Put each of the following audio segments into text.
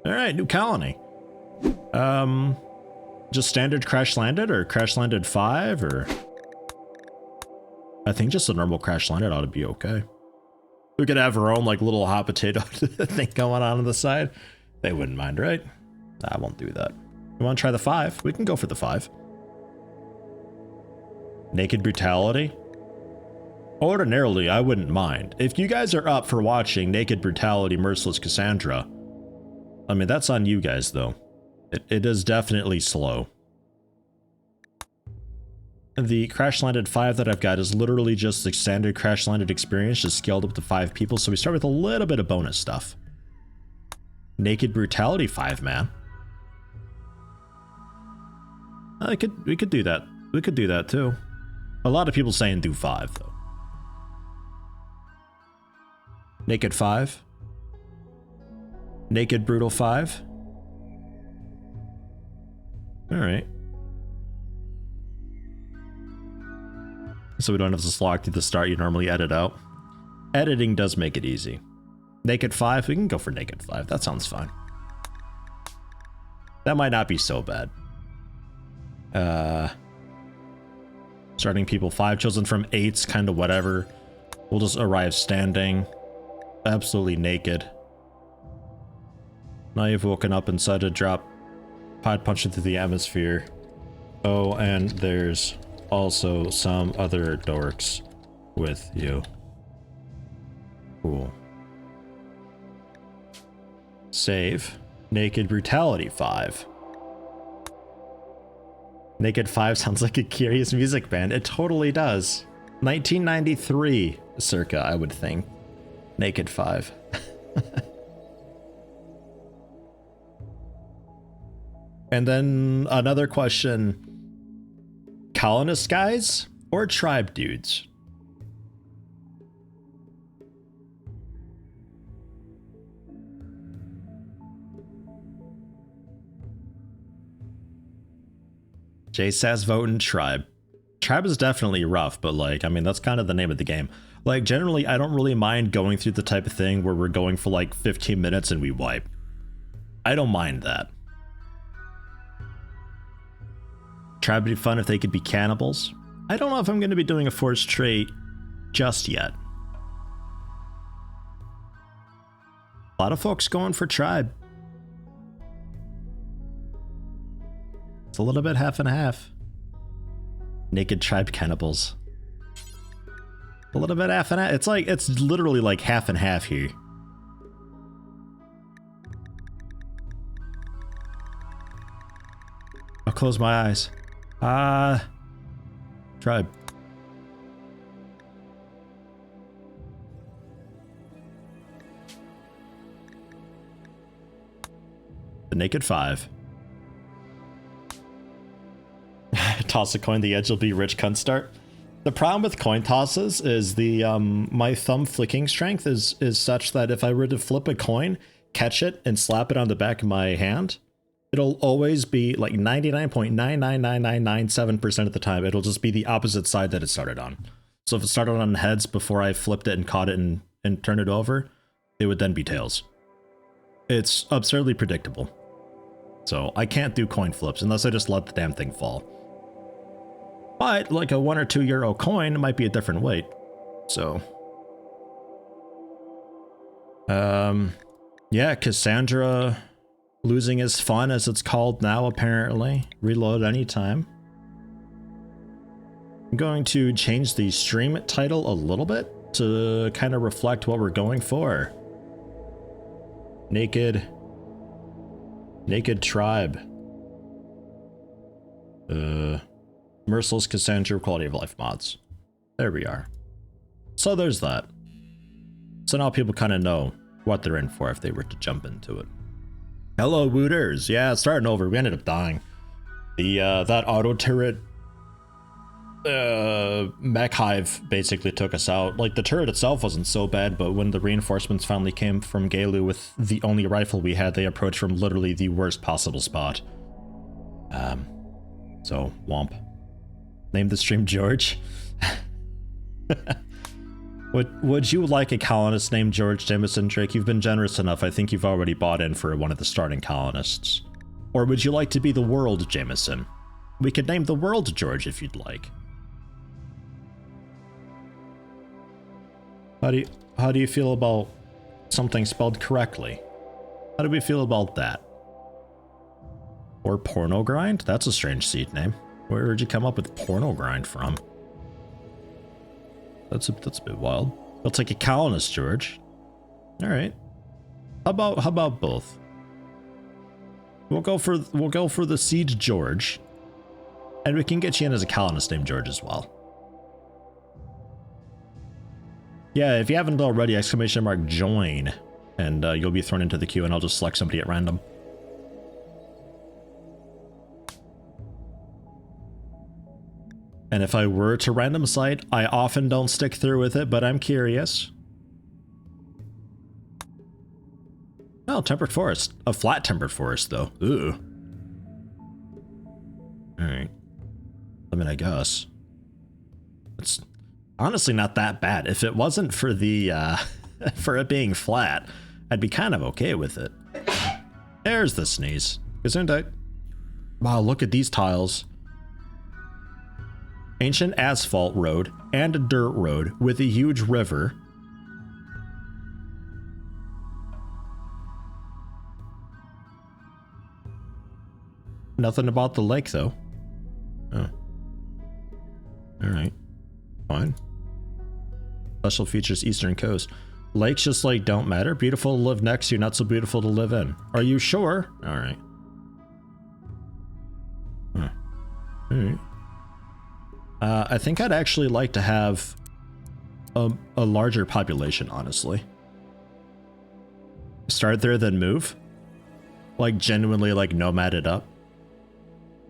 All right, new colony. Just standard crash landed or crash landed 5 or... I think just a normal crash landed ought to be okay. We could have our own like little hot potato thing going on the side. They wouldn't mind, right? I won't do that. You want to try the 5? We can go for the 5. Naked Brutality? Ordinarily, I wouldn't mind. If you guys are up for watching Naked Brutality Merciless Cassandra, I mean, that's on you guys, though. It is definitely slow. The Crash Landed 5 that I've got is literally just the standard Crash Landed experience, just scaled up to 5 people, so we start with a little bit of bonus stuff. Naked Brutality 5, man. We could do that. We could do that, too. A lot of people saying do 5, though. Naked 5. Naked Brutal 5. Alright. So we don't have to slog through the start you normally edit out. Editing does make it easy. Naked 5, we can go for Naked 5. That sounds fine. That might not be so bad. Starting people 5, chosen from 8's kind of whatever. We'll just arrive standing. Absolutely naked. Now you've woken up inside a drop. Pod punching through the atmosphere. Oh, and there's also some other dorks with you. Cool. Save. Naked Brutality 5. Naked 5 sounds like a curious music band. It totally does. 1993 circa, I would think. Naked 5. And then another question. Colonist guys or tribe dudes? Jay says voting tribe. Tribe is definitely rough, but like, I mean, that's kind of the name of the game. Like, generally, I don't really mind going through the type of thing where we're going for like 15 minutes and we wipe. I don't mind that. Tribe would be fun if they could be cannibals. I don't know if I'm going to be doing a forced trait just yet. A lot of folks going for tribe. It's a little bit half and half. Naked tribe cannibals. A little bit half and half. It's like, it's literally like half and half here. I'll close my eyes. Tribe. The Naked 5. Toss a coin, the edge will be rich cunt start. The problem with coin tosses is the my thumb flicking strength is such that if I were to flip a coin, catch it, and slap it on the back of my hand, it'll always be like 99.99997% of the time, it'll just be the opposite side that it started on. So if it started on heads before I flipped it and caught it and turned it over, it would then be tails. It's absurdly predictable. So I can't do coin flips unless I just let the damn thing fall. But like a €1 or €2 coin might be a different weight. So yeah, Cassandra losing is fun, as it's called now, apparently. Reload anytime. I'm going to change the stream title a little bit to kind of reflect what we're going for. Naked Tribe. Merciless Cassandra quality of life mods. There we are. So there's that. So now people kind of know what they're in for if they were to jump into it. Hello, Wooters. Yeah, starting over. We ended up dying. The that auto turret mech hive basically took us out. Like, the turret itself wasn't so bad, but when the reinforcements finally came from Gaelu with the only rifle we had, they approached from literally the worst possible spot. So womp. Name the stream George. Would you like a colonist named George Jameson, Drake? You've been generous enough. I think you've already bought in for one of the starting colonists. Or would you like to be the world Jameson? We could name the world George if you'd like. How do you feel about something spelled correctly? How do we feel about that? Or Porno Grind? That's a strange seed name. Where did you come up with Porno Grind from? That's a bit wild. I'll take a colonist, George. All right. How about both? We'll go for the siege George, and we can get you in as a colonist named George as well. Yeah, if you haven't already, ! Join, and you'll be thrown into the queue, and I'll just select somebody at random. And if I were to random site, I often don't stick through with it, but I'm curious. Oh, temperate forest. A flat temperate forest, though. Ooh. Alright. I mean, I guess. It's honestly not that bad. If it wasn't for the, for it being flat, I'd be kind of okay with it. There's the sneeze. Gesundheit. Wow, look at these tiles. Ancient asphalt road and a dirt road with a huge river. Nothing about the lake, though. Oh. Alright. Fine. Special features Eastern Coast. Lakes just like don't matter. Beautiful to live next to, not so beautiful to live in. Are you sure? Alright. Huh. Alright. I think I'd actually like to have a larger population, honestly. Start there, then move. Like, genuinely, like, nomad it up.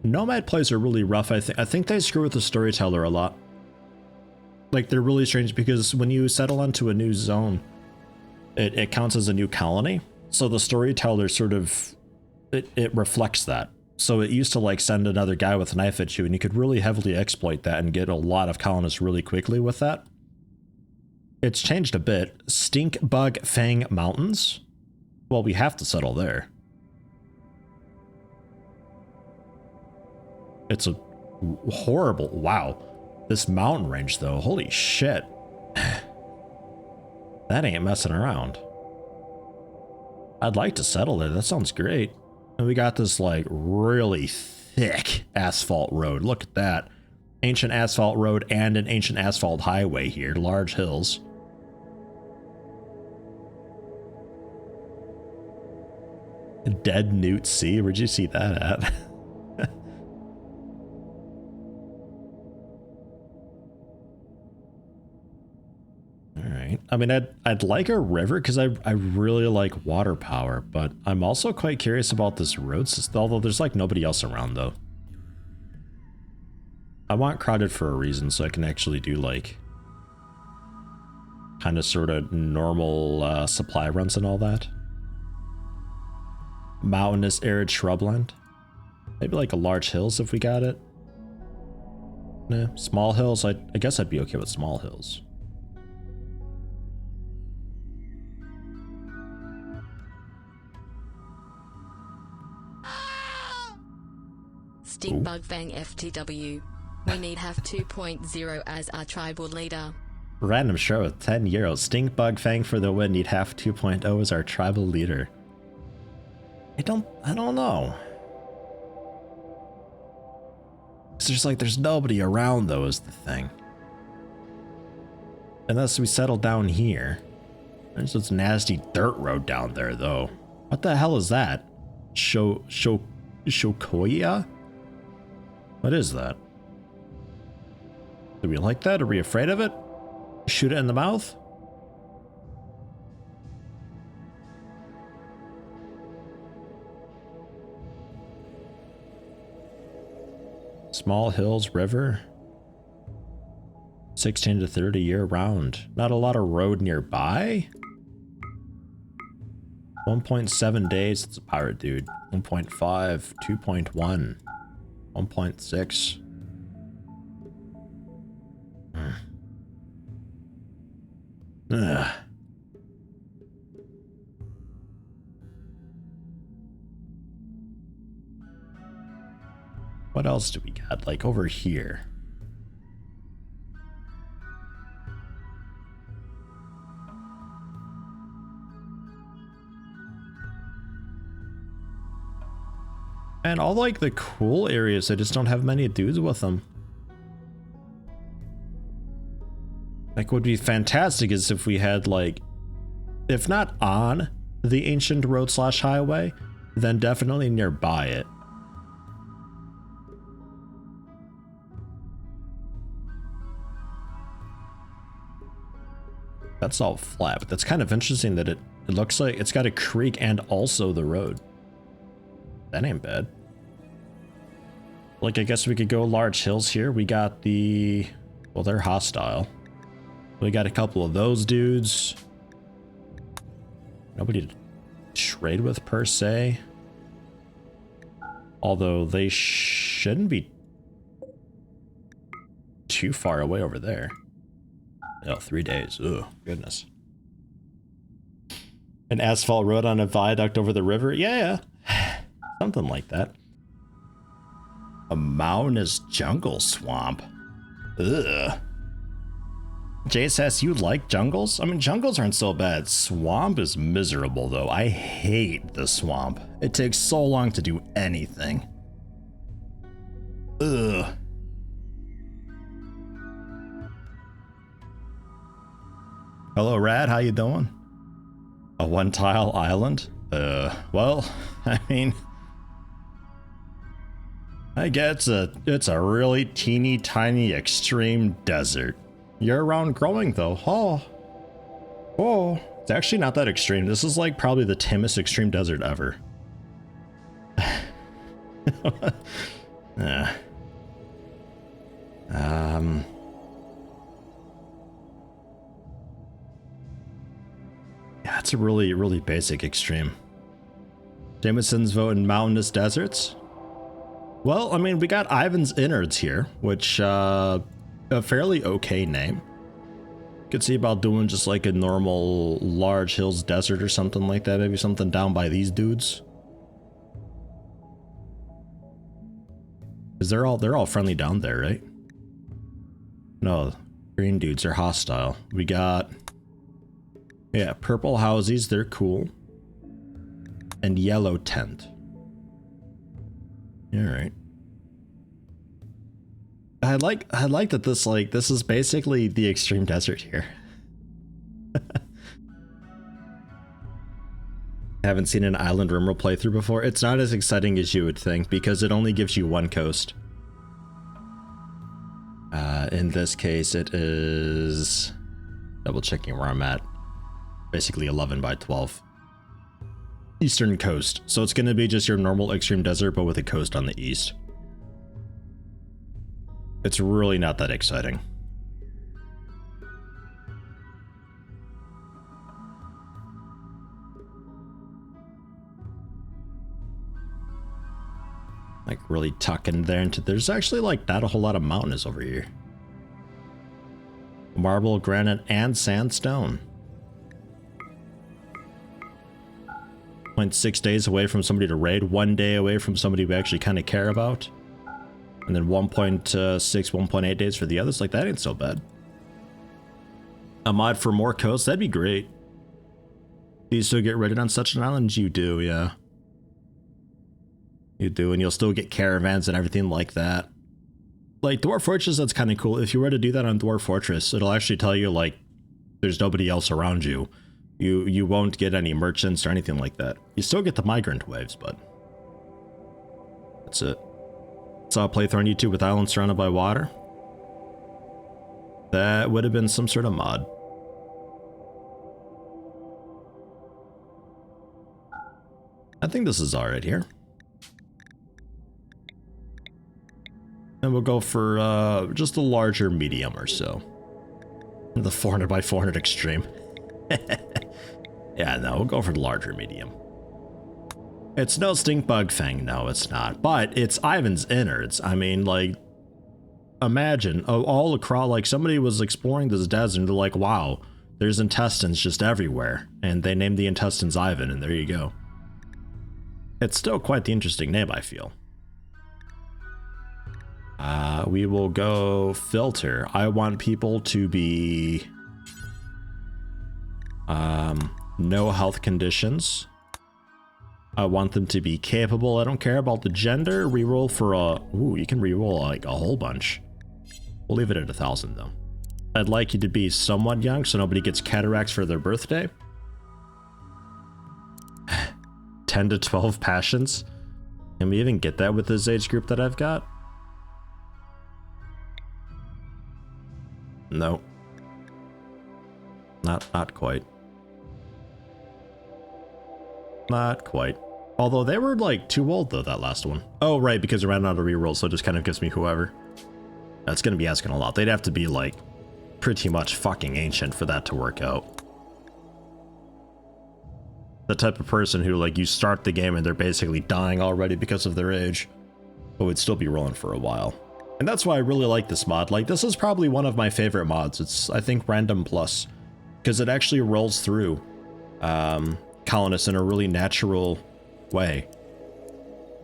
Nomad plays are really rough, I think they screw with the Storyteller a lot. Like, they're really strange because when you settle onto a new zone, it counts as a new colony. So the Storyteller sort of, it reflects that. So it used to like send another guy with a knife at you, and you could really heavily exploit that and get a lot of colonists really quickly with that. It's changed a bit. Stink Bug Fang Mountains? Well, we have to settle there. It's a horrible, wow. This mountain range though, holy shit. That ain't messing around. I'd like to settle there, that sounds great. And we got this like really thick asphalt road. Look at that. Ancient asphalt road and an ancient asphalt highway here. Large hills. Dead Newt Sea? Where'd you see that at? Alright. I mean, I'd like a river because I really like water power, but I'm also quite curious about this road system, although there's like nobody else around though. I want crowded for a reason so I can actually do like kind of sort of normal supply runs and all that. Mountainous arid shrubland. Maybe like a large hills if we got it. Nah, small hills, I guess I'd be okay with small hills. Stinkbug Fang FTW. We need have 2.0 as our tribal leader. Random show with 10 euros. Stinkbug Fang for the win. Need half 2.0 as our tribal leader. I don't know. There's nobody around though is the thing. Unless we settle down here. There's this nasty dirt road down there though. What the hell is that? Shokoya? What is that? Do we like that? Are we afraid of it? Shoot it in the mouth? Small hills, river. 16 to 30 year round. Not a lot of road nearby. 1.7 days. It's a pirate dude. 1.5, 2.1, 1.6. Ugh. What else do we got? Like over here. And all like the cool areas, I just don't have many dudes with them. Like, what would be fantastic is if we had like, if not on the ancient road / highway, then definitely nearby it. That's all flat, but that's kind of interesting that it looks like it's got a creek and also the road. That ain't bad. Like, I guess we could go large hills here. We got the, well, they're hostile. We got a couple of those dudes. Nobody to trade with per se. Although they shouldn't be too far away over there. Oh, 3 days. Ugh, goodness. An asphalt road on a viaduct over the river? Yeah. Something like that. A mountainous jungle swamp. Ugh. Jay says, you like jungles? I mean, jungles aren't so bad. Swamp is miserable, though. I hate the swamp. It takes so long to do anything. Ugh. Hello, Rad. How you doing? A one-tile island? Well, I mean, I guess it's a really teeny tiny extreme desert. Year-round growing though. Oh, it's actually not that extreme. This is like probably the tamest extreme desert ever. Yeah, it's a really basic extreme. Jameson's voting mountainous deserts. Well, I mean, we got Ivan's Innards here, which, a fairly okay name. Could see about doing just like a normal large hills desert or something like that. Maybe something down by these dudes. Cause they're all friendly down there, right? No, green dudes are hostile. We got, yeah, purple housies, they're cool. And yellow tent. All right. I like that this is basically the extreme desert here. Haven't seen an Island RimWorld playthrough before. It's not as exciting as you would think because it only gives you one coast. In this case, it is double checking where I'm at. Basically 11 by 12. Eastern coast. So it's going to be just your normal extreme desert, but with a coast on the east. It's really not that exciting. Like really tucking there into, there's actually like not a whole lot of mountains over here. Marble, granite, and sandstone. 0.6 days away from somebody to raid, 1 day away from somebody we actually kind of care about. And then 1.6, 1.8 days for the others. Like, that ain't so bad. A mod for more coasts, that'd be great. Do you still get raided on such an island? You do, yeah. You do, and you'll still get caravans and everything like that. Like, Dwarf Fortress, that's kind of cool. If you were to do that on Dwarf Fortress, it'll actually tell you, like, there's nobody else around you. You won't get any merchants or anything like that. You still get the migrant waves, but that's it. Saw a playthrough on YouTube with islands surrounded by water. That would have been some sort of mod. I think this is alright here. And we'll go for just a larger medium or so. The 400 by 400 extreme. Yeah, no, we'll go for the larger medium. It's no stink bug thing, no, it's not. But it's Ivan's Innards. I mean, like, imagine all across, like, somebody was exploring this desert and they're like, wow, There's intestines just everywhere, and they named the intestines Ivan, and there you go. It's still quite the interesting name, I feel. We will go filter. I want people to be no health conditions. I want them to be capable. I don't care about the gender. Reroll for a... Ooh, you can reroll like a whole bunch. We'll leave it at 1,000 though. I'd like you to be somewhat young so nobody gets cataracts for their birthday. 10 to 12 passions. Can we even get that with this age group that I've got? No. Not quite. Not quite. Although they were like too old though, that last one. Oh, right, because it ran out of reroll, so it just kind of gives me whoever. That's gonna be asking a lot. They'd have to be like pretty much fucking ancient for that to work out. The type of person who like you start the game and they're basically dying already because of their age, but would still be rolling for a while. And that's why I really like this mod. Like, this is probably one of my favorite mods. It's, I think, random plus, because it actually rolls through colonists in a really natural way.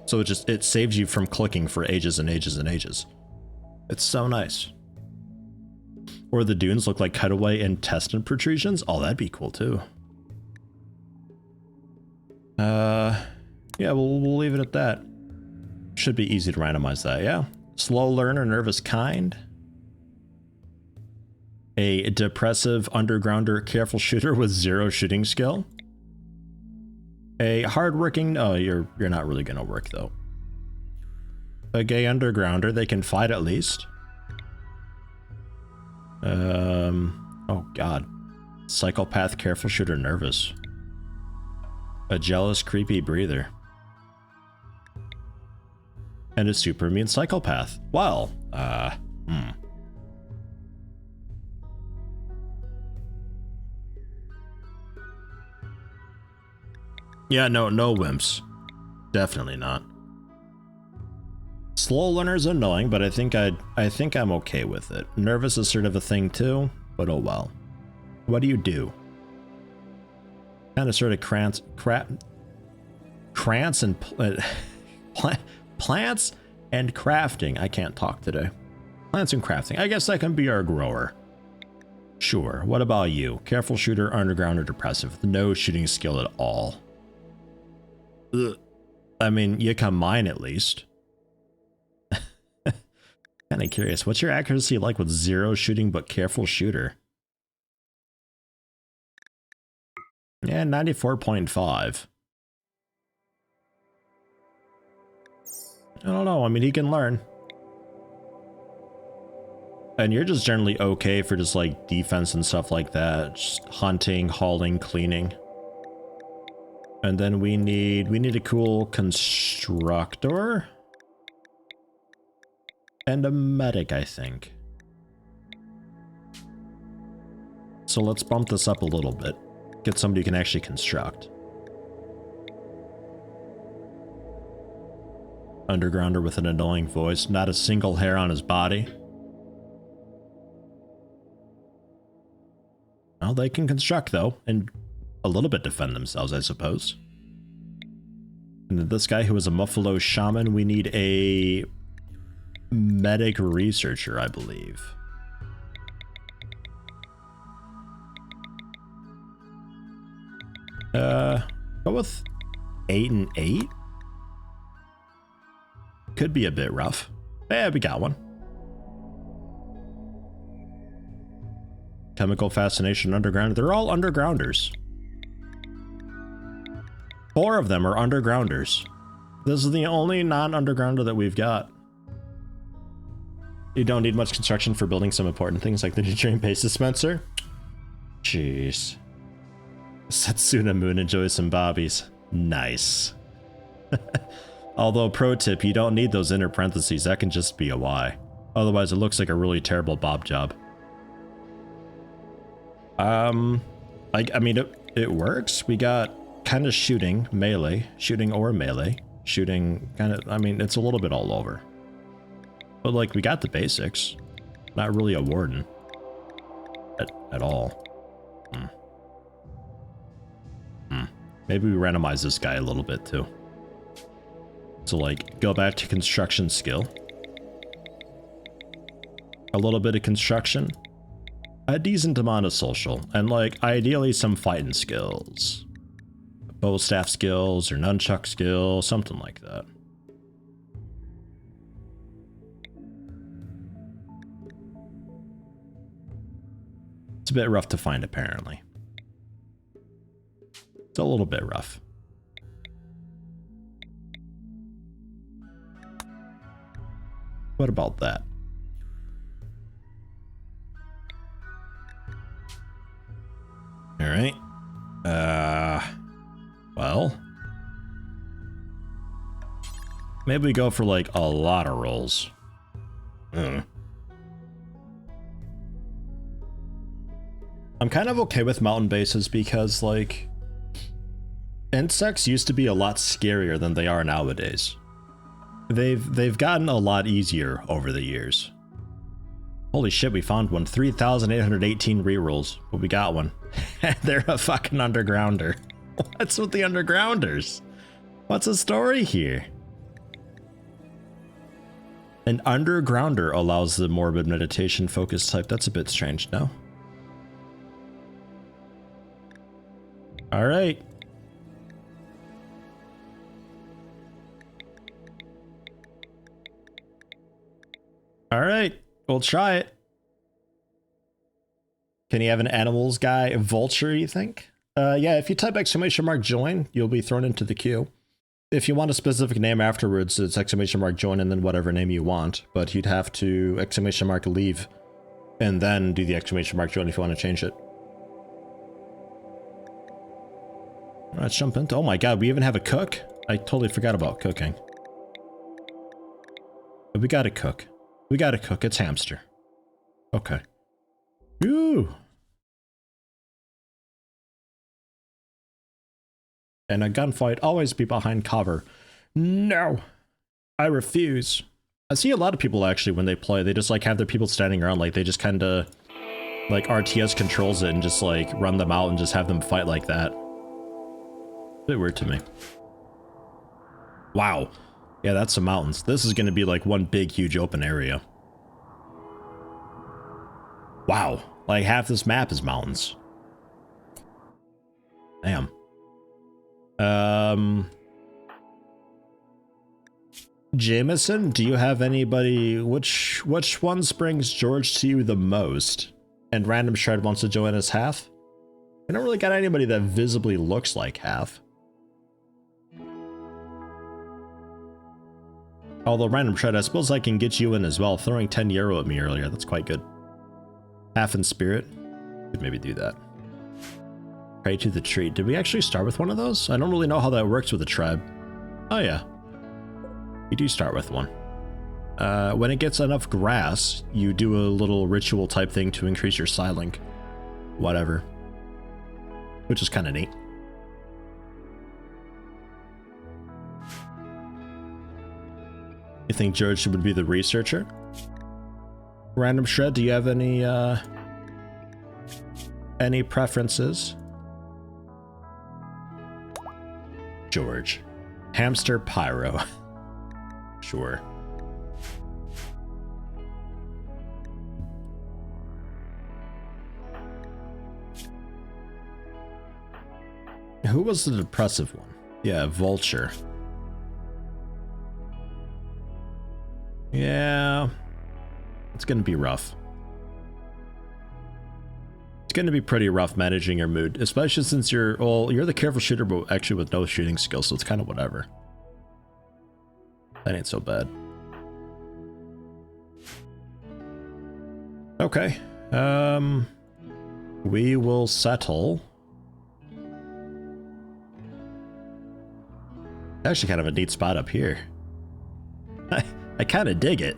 So it saves you from clicking for ages and ages and ages. It's so nice. Or the dunes look like cutaway intestine protrusions. Oh, that'd be cool too. Yeah, we'll leave it at that. Should be easy to randomize that, yeah. Slow learner, nervous kind. A depressive undergrounder, careful shooter with 0 shooting skill. A hardworking, no, you're not really gonna work though. A gay undergrounder, they can fight at least. Oh god. Psychopath, careful shooter, nervous. A jealous, creepy breather. And a super mean psychopath. Well, Yeah, no wimps. Definitely not. Slow learner's annoying, but I think I'm okay with it. Nervous is sort of a thing too, but oh well. What do you do? Kind of sort of plants and crafting. I can't talk today. Plants and crafting. I guess that can be our grower. Sure. What about you? Careful shooter, underground, or depressive with no shooting skill at all. Ugh. I mean, you can mine at least. Kind of curious. What's your accuracy like with 0 shooting but careful shooter? Yeah, 94.5. I don't know. I mean, he can learn. And you're just generally okay for just like defense and stuff like that. Just hunting, hauling, cleaning. And then we need a cool constructor. And a medic, I think. So let's bump this up a little bit. Get somebody who can actually construct. Undergrounder with an annoying voice, not a single hair on his body. Well, they can construct though, and a little bit defend themselves, I suppose. And then this guy who is a Muffalo shaman, we need a medic researcher, I believe. Go with 8 and 8. Could be a bit rough. Yeah, we got one. Chemical fascination, underground. They're all undergrounders. 4 of them are undergrounders. This is the only non-undergrounder that we've got. You don't need much construction for building some important things like the nutrient base dispenser. Jeez. Setsuna Moon enjoys some bobbies. Nice. Although, pro tip, you don't need those inner parentheses. That can just be a Y. Otherwise, it looks like a really terrible bob job. I mean, it works. We got kind of shooting, melee, shooting or melee, shooting kind of, I mean, it's a little bit all over. But like, we got the basics. Not really a warden. At all. Maybe we randomize this guy a little bit too. So like, go back to construction skill. A little bit of construction. A decent amount of social. And like, ideally some fighting skills. Bow staff skills or nunchuck skills, something like that. It's a bit rough to find, apparently. It's a little bit rough. What about that? All right. Well, maybe we go for like a lot of rolls. I'm kind of okay with mountain bases because like insects used to be a lot scarier than they are nowadays. They've gotten a lot easier over the years. Holy shit, we found one. 3,818 rerolls, but we got one. They're a fucking undergrounder. What's with the undergrounders? What's the story here? An undergrounder allows the morbid meditation focus type. That's a bit strange, no? All right. All right, we'll try it. Can you have an animals guy, a vulture, you think? Yeah, if you type !join, you'll be thrown into the queue. If you want a specific name afterwards, it's !join and then whatever name you want, but you'd have to !leave and then do the !join if you want to change it. Let's jump into, oh my god, we even have a cook? I totally forgot about cooking. But we gotta cook. We gotta cook, it's hamster. Okay. Ooh. And a gunfight, always be behind cover. No, I refuse. I see a lot of people actually when they play, they just like have their people standing around, like they just kind of like RTS controls it and just like run them out and just have them fight like that. A bit weird to me. Wow. Yeah, that's some mountains. This is going to be like one big, huge open area. Wow. Like half this map is mountains. Damn. Jameson, do you have anybody, which one springs George to you the most? And Random Shred wants to join us half? I don't really got anybody that visibly looks like half. Although Random Shred, I suppose I can get you in as well. Throwing 10 euro at me earlier, that's quite good. Half in spirit, could maybe do that. Pray to the tree. Did we actually start with one of those? I don't really know how that works with a tribe. Oh yeah. You do start with one. When it gets enough grass, you do a little ritual type thing to increase your Psylink. Whatever. Which is kind of neat. You think George would be the researcher? Random Shred, do you have any preferences? George. Hamster Pyro. Sure. Who was the depressive one? Yeah, Vulture. Yeah. It's gonna be rough. It's gonna be pretty rough managing your mood, especially since you're the careful shooter, but actually with no shooting skills, so it's kind of whatever. That ain't so bad. Okay. We will settle. Actually kind of a neat spot up here. I kind of dig it.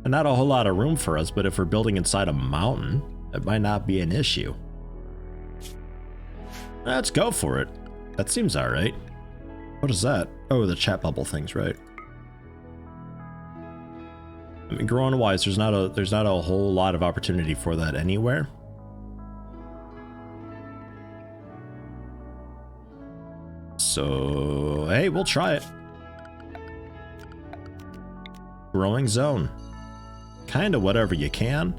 And not a whole lot of room for us, but if we're building inside a mountain, it might not be an issue. Let's go for it. That seems all right. What is that? Oh, the chat bubble thing's right. I mean, growing wise, there's not a whole lot of opportunity for that anywhere. So, hey, we'll try it. Growing zone. Kinda whatever you can.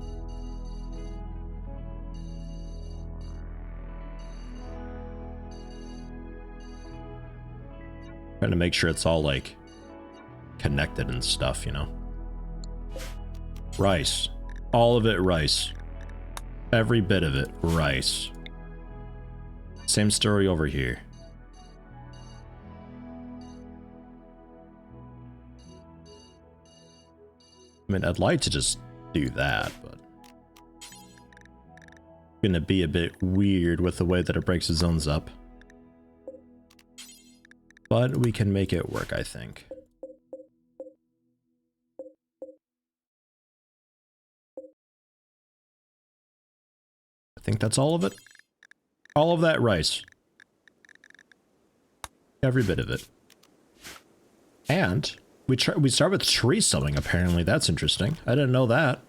Trying to make sure it's all like connected and stuff, you know. Rice. All of it rice. Every bit of it rice. Same story over here. I mean, I'd like to just do that, but it's gonna be a bit weird with the way that it breaks the zones up. But we can make it work, I think. I think that's all of it. All of that rice. Every bit of it. And we start with tree sowing, apparently. That's interesting. I didn't know that.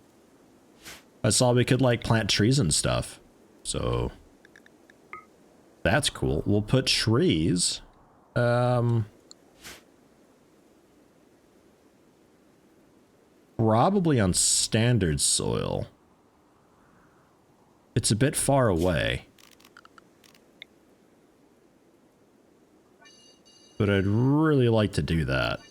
I saw we could, like, plant trees and stuff. So that's cool. We'll put trees. Probably on standard soil. It's a bit far away. But I'd really like to do that.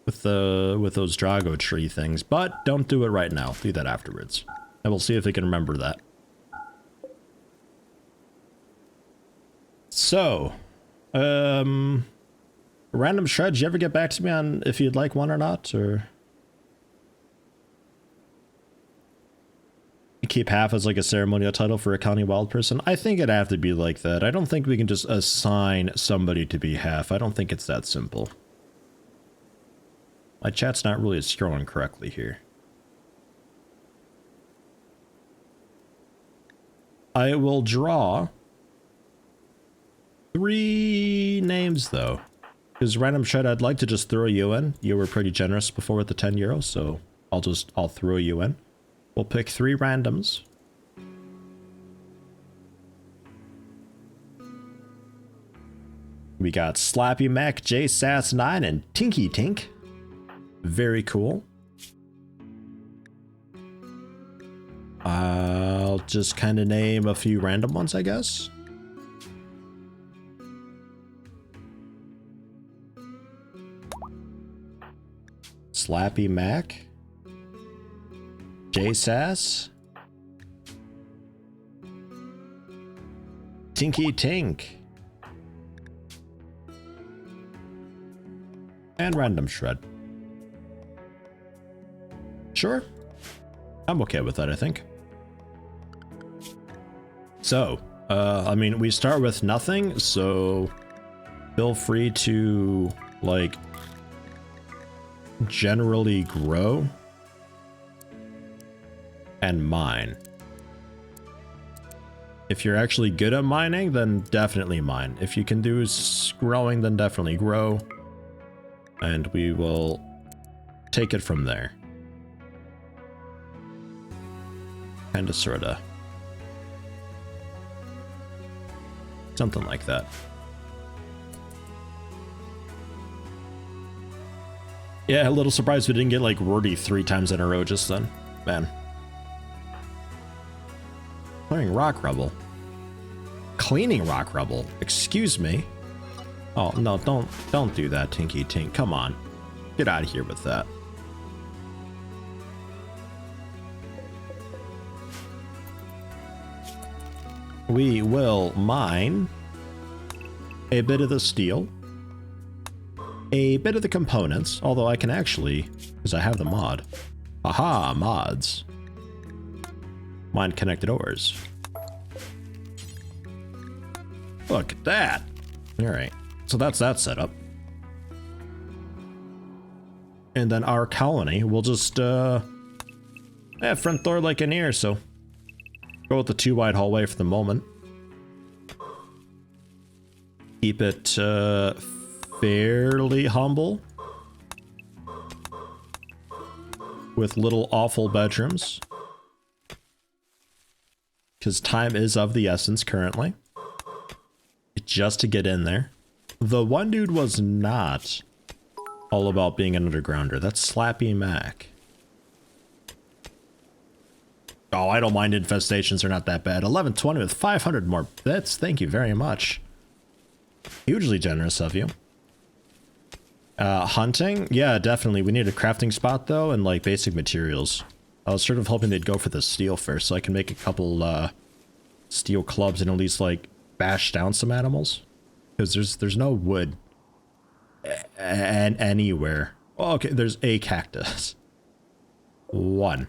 With those Drago tree things, but don't do it right now. Do that afterwards. And we'll see if we can remember that. So, random shred, did you ever get back to me on if you'd like one or not, or? You keep half as like a ceremonial title for a county wild person? I think it'd have to be like that. I don't think we can just assign somebody to be half. I don't think it's that simple. My chat's not really scrolling correctly here. I will draw 3 names though. Because random shred, I'd like to just throw you in. You were pretty generous before with the 10 euros, so I'll throw you in. We'll pick 3 randoms. We got Slappy Mac, J Sass 9, and Tinky Tink. Very cool. I'll just kind of name a few random ones, I guess. Slappy Mac. J-Sass. Tinky Tink. And Random Shred. Sure. I'm okay with that, I think. So, I mean, we start with nothing, so feel free to, like, generally grow and mine. If you're actually good at mining, then definitely mine. If you can do growing, then definitely grow. And we will take it from there. Kinda, sorta. Something like that. Yeah, a little surprised we didn't get like wordy 3 times in a row just then. Man. Clearing rock rubble. Cleaning rock rubble. Excuse me. Oh, no, don't do that, Tinky Tink. Come on. Get out of here with that. We will mine a bit of the steel, a bit of the components, although I can actually, because I have the mod. Aha, mods. Mine connected ores. Look at that. All right, so that's that setup. And then our colony will just, front door like an ear, so go with the 2 wide hallway for the moment. Keep it fairly humble. with little awful bedrooms. Because time is of the essence currently. Just to get in there. The one dude was not all about being an undergrounder. That's Slappy Mac. Oh, I don't mind infestations, are not that bad. 1120 with 500 more bits. Thank you very much. Hugely generous of you. Hunting? Yeah, definitely. We need a crafting spot though, and like basic materials. I was sort of hoping they'd go for the steel first, so I can make a couple steel clubs and at least like bash down some animals. Because there's no wood anywhere. Oh, okay, there's a cactus. One.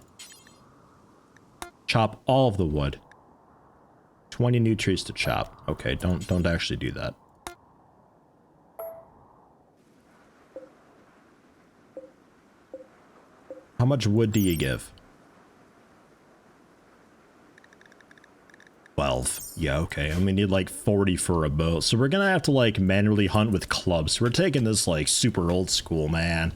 Chop all of the wood. 20 new trees to chop. Okay, don't actually do that. How much wood do you give? 12. Yeah, okay. And we need like 40 for a bow. So we're gonna have to like manually hunt with clubs. We're taking this like super old school, man.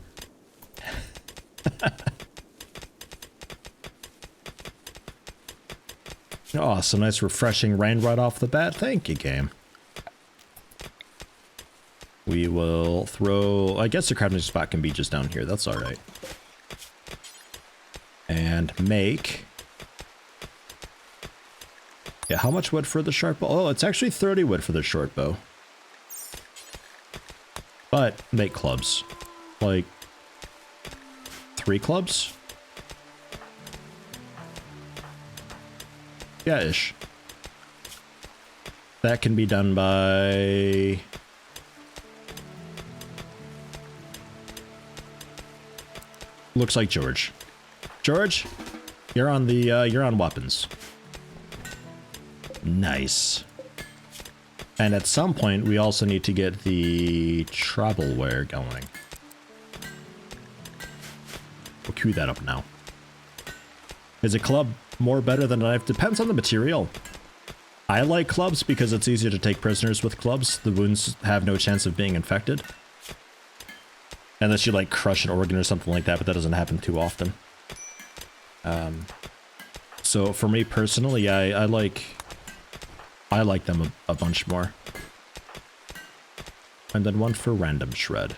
Oh, some nice refreshing rain right off the bat. Thank you, game. We will throw... I guess the crafting spot can be just down here. That's alright. And make... Yeah, how much wood for the short bow? Oh, it's actually 30 wood for the short bow. But make clubs. Like... 3 clubs? Yeah, ish. That can be done by... Looks like George. George, you're on the, you're on weapons. Nice. And at some point, we also need to get the travelware going. We'll queue that up now. Is a club more better than a knife? Depends on the material. I like clubs because it's easier to take prisoners with clubs. The wounds have no chance of being infected. Unless you like crush an organ or something like that, but that doesn't happen too often. So for me personally, I like them a bunch more. And then one for random shred.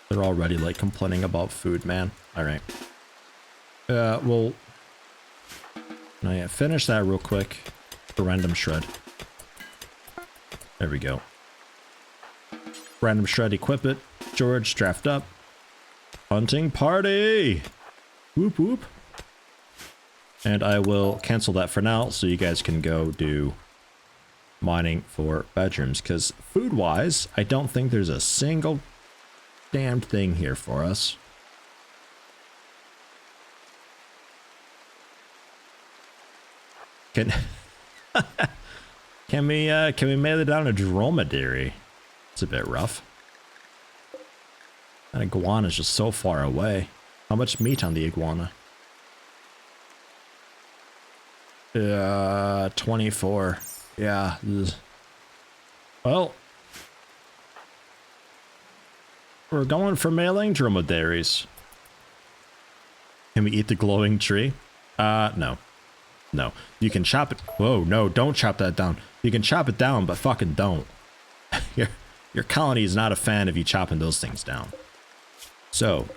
They're already like complaining about food, man. All right. Well, finish that real quick for random shred. There we go. Random shred, equip it. George, draft up. Hunting party! Whoop whoop. And I will cancel that for now so you guys can go do mining for bedrooms. Because food-wise, I don't think there's a single damned thing here for us. Can we mail it down a dromedary? It's a bit rough. That iguana is just so far away. How much meat on the iguana? 24. Yeah. Ugh. Well, we're going for mailing dromedaries. Can we eat the glowing tree? No. No. You can chop it. Whoa, no, don't chop that down. You can chop it down, but fucking don't. Your colony is not a fan of you chopping those things down. So,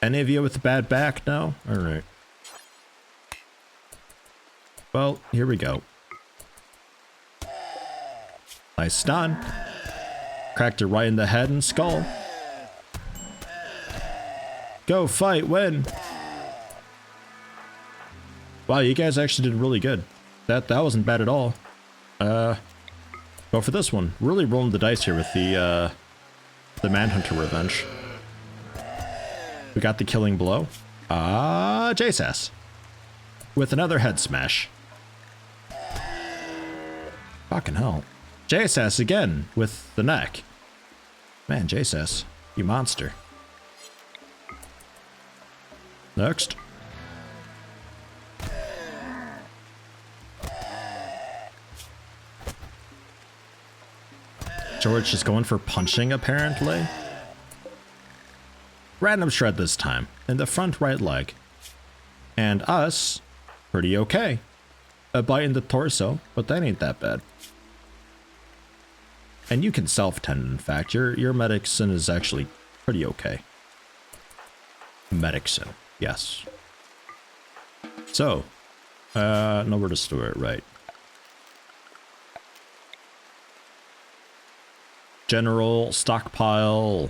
any of you with a bad back? No? Alright. Well, here we go. Nice stun. Cracked her right in the head and skull. Go fight, win. Wow, you guys actually did really good. That wasn't bad at all. Go for this one. Really rolling the dice here with the Manhunter Revenge. We got the killing blow. JSS. With another head smash. Fucking hell. JSS again with the neck. Man, JSS, you monster. Next. George just going for punching, apparently. Random shred this time, in the front right leg. And us, pretty okay. A bite in the torso, but that ain't that bad. And you can self-tend, in fact. Your medicine is actually pretty okay. Medicine, yes. So, know where to store it, right. General stockpile.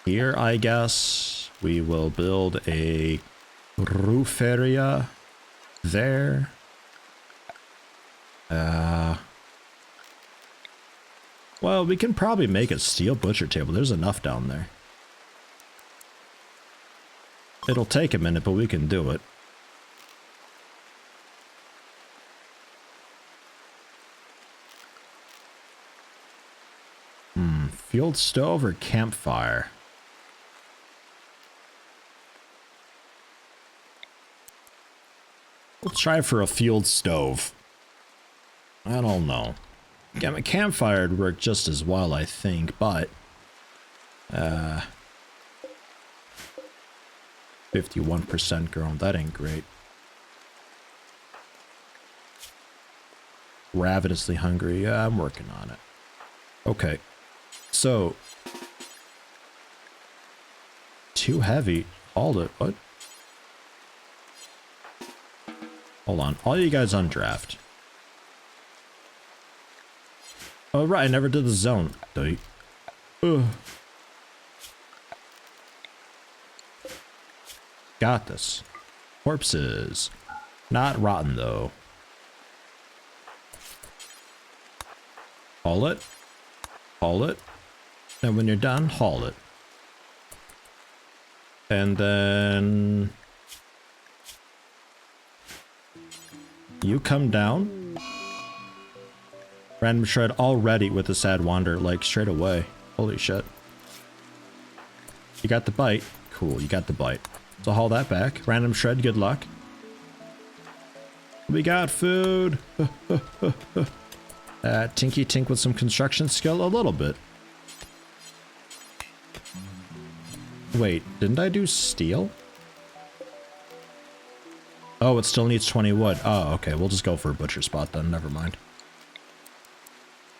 Here, I guess, we will build a roof area there. Well, we can probably make a steel butcher table. There's enough down there. It'll take a minute, but we can do it. Field stove or campfire? We'll try for a field stove. I don't know. Yeah, a campfire would work just as well, I think, but 51% grown, that ain't great. Ravenously hungry, yeah, I'm working on it. Okay, so too heavy. Hold it, what? Hold on, all you guys on draft. Oh right, I never did the zone. Ugh. Got this. Corpses. Not rotten though. Haul it. Haul it. And when you're done, haul it. And then you come down. Random shred already with the sad wander, like straight away. Holy shit. You got the bite. Cool, you got the bite. So haul that back. Random shred, good luck. We got food. Tinky Tink with some construction skill, a little bit. Wait, didn't I do steel? Oh, it still needs 20 wood. Oh, okay, we'll just go for a butcher spot then, never mind.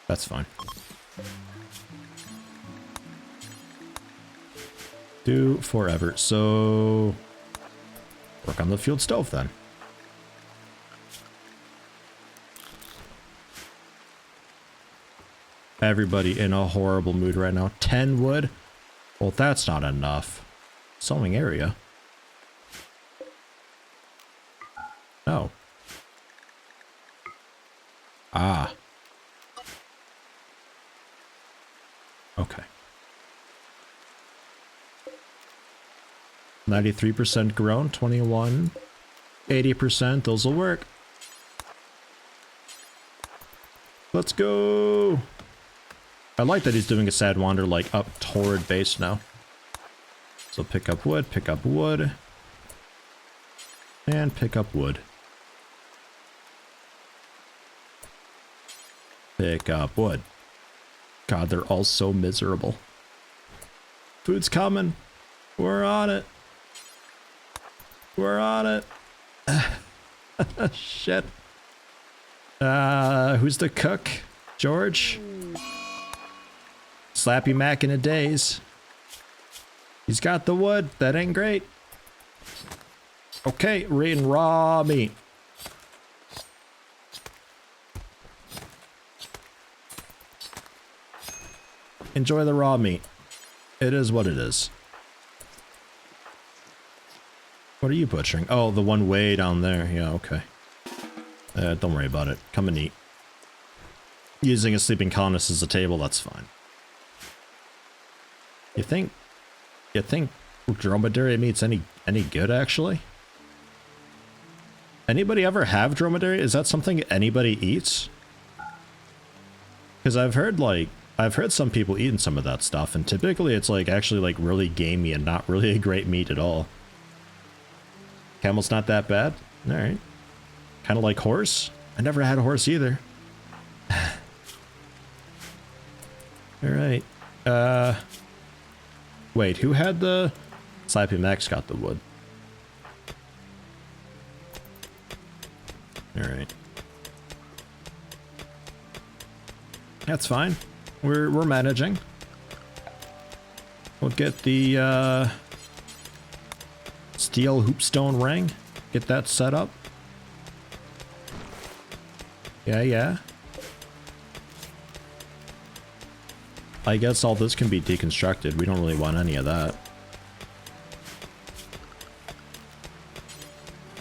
That's fine. Do forever, so work on the field stove then. Everybody in a horrible mood right now. 10 wood? Well, that's not enough. Sewing area. No. Ah. Okay. 93% grown, 21, 80%, those will work. Let's go. I like that he's doing a sad wander like up toward base now. So pick up wood, and pick up wood. Pick up wood. God, they're all so miserable. Food's coming. We're on it. We're on it. Shit. Who's the cook? George? Slappy Mac in a daze. He's got the wood. That ain't great. Okay, we're eating raw meat. Enjoy the raw meat. It is what it is. What are you butchering? Oh, the one way down there. Yeah, okay. Don't worry about it. Come and eat. Using a sleeping colonist as a table, that's fine. You think dromedary meat's any good, actually? Anybody ever have dromedary? Is that something anybody eats? Because I've heard some people eating some of that stuff, and typically it's like actually like really gamey and not really a great meat at all. Camel's not that bad? Alright. Kind of like horse? I never had a horse either. Alright. Wait, who had the... Slappy Max got the wood. Alright. That's fine. We're managing. We'll get the steel hoopstone ring. Get that set up. Yeah. I guess all this can be deconstructed. We don't really want any of that.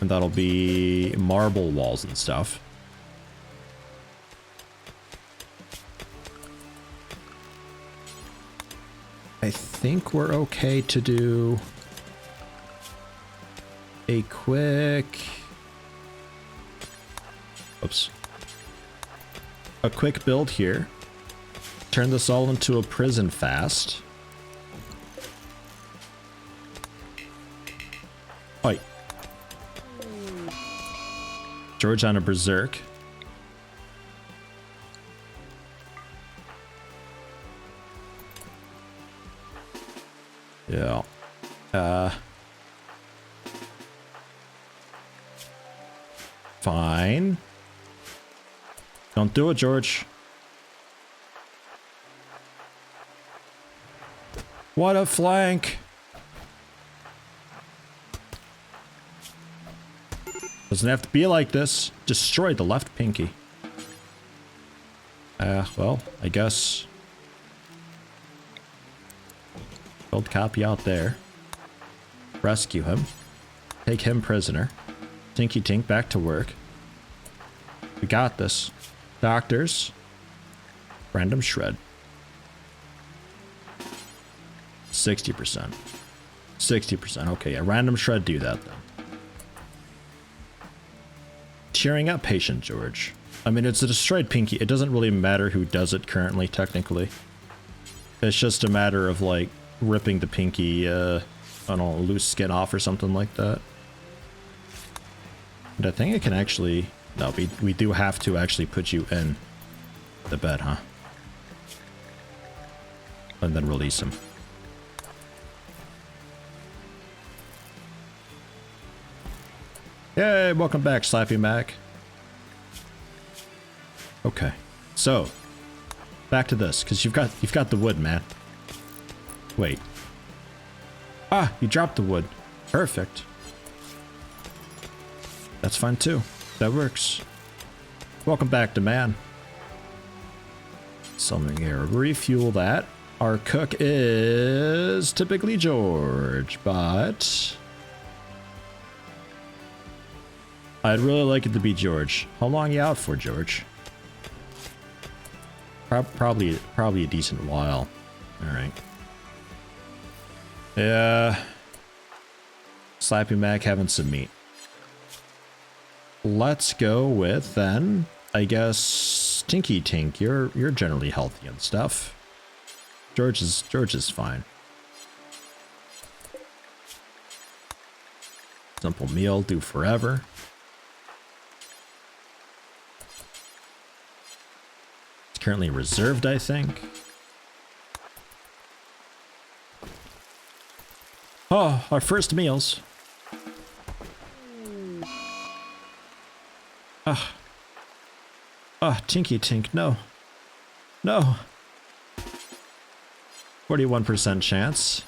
And that'll be marble walls and stuff. I think we're okay to do a quick... Oops. A quick build here. Turn this all into a prison fast. Oi. George on a berserk. Yeah. Fine. Don't do it, George. What a flank. Doesn't have to be like this. Destroy the left pinky. Well, I guess... Build copy out there. Rescue him. Take him prisoner. Tinky Tink back to work. We got this. Doctors. Random shred. 60%. 60%. Okay, yeah. Random shred do that then. Cheering up patient George. I mean, it's a destroyed pinky. It doesn't really matter who does it currently, technically. It's just a matter of, like, ripping the pinky, I don't know, loose skin off or something like that. And I think it can actually... No, we do have to actually put you in the bed, huh? And then release him. Yay, welcome back, Slappy Mac. Okay, so back to this, because you've got the wood, man. Wait. Ah, you dropped the wood. Perfect. That's fine too. That works. Welcome back to man. Something here. Refuel that. Our cook is typically George, but I'd really like it to be George. How long you out for, George? Probably a decent while. All right. Yeah. Slappy Mac having some meat. Let's go with then, I guess, Tinky Tink. You're generally healthy and stuff. George is fine. Simple meal, do forever. It's currently reserved, I think. Oh, our meals. Tinky Tink, no. No. 41% chance.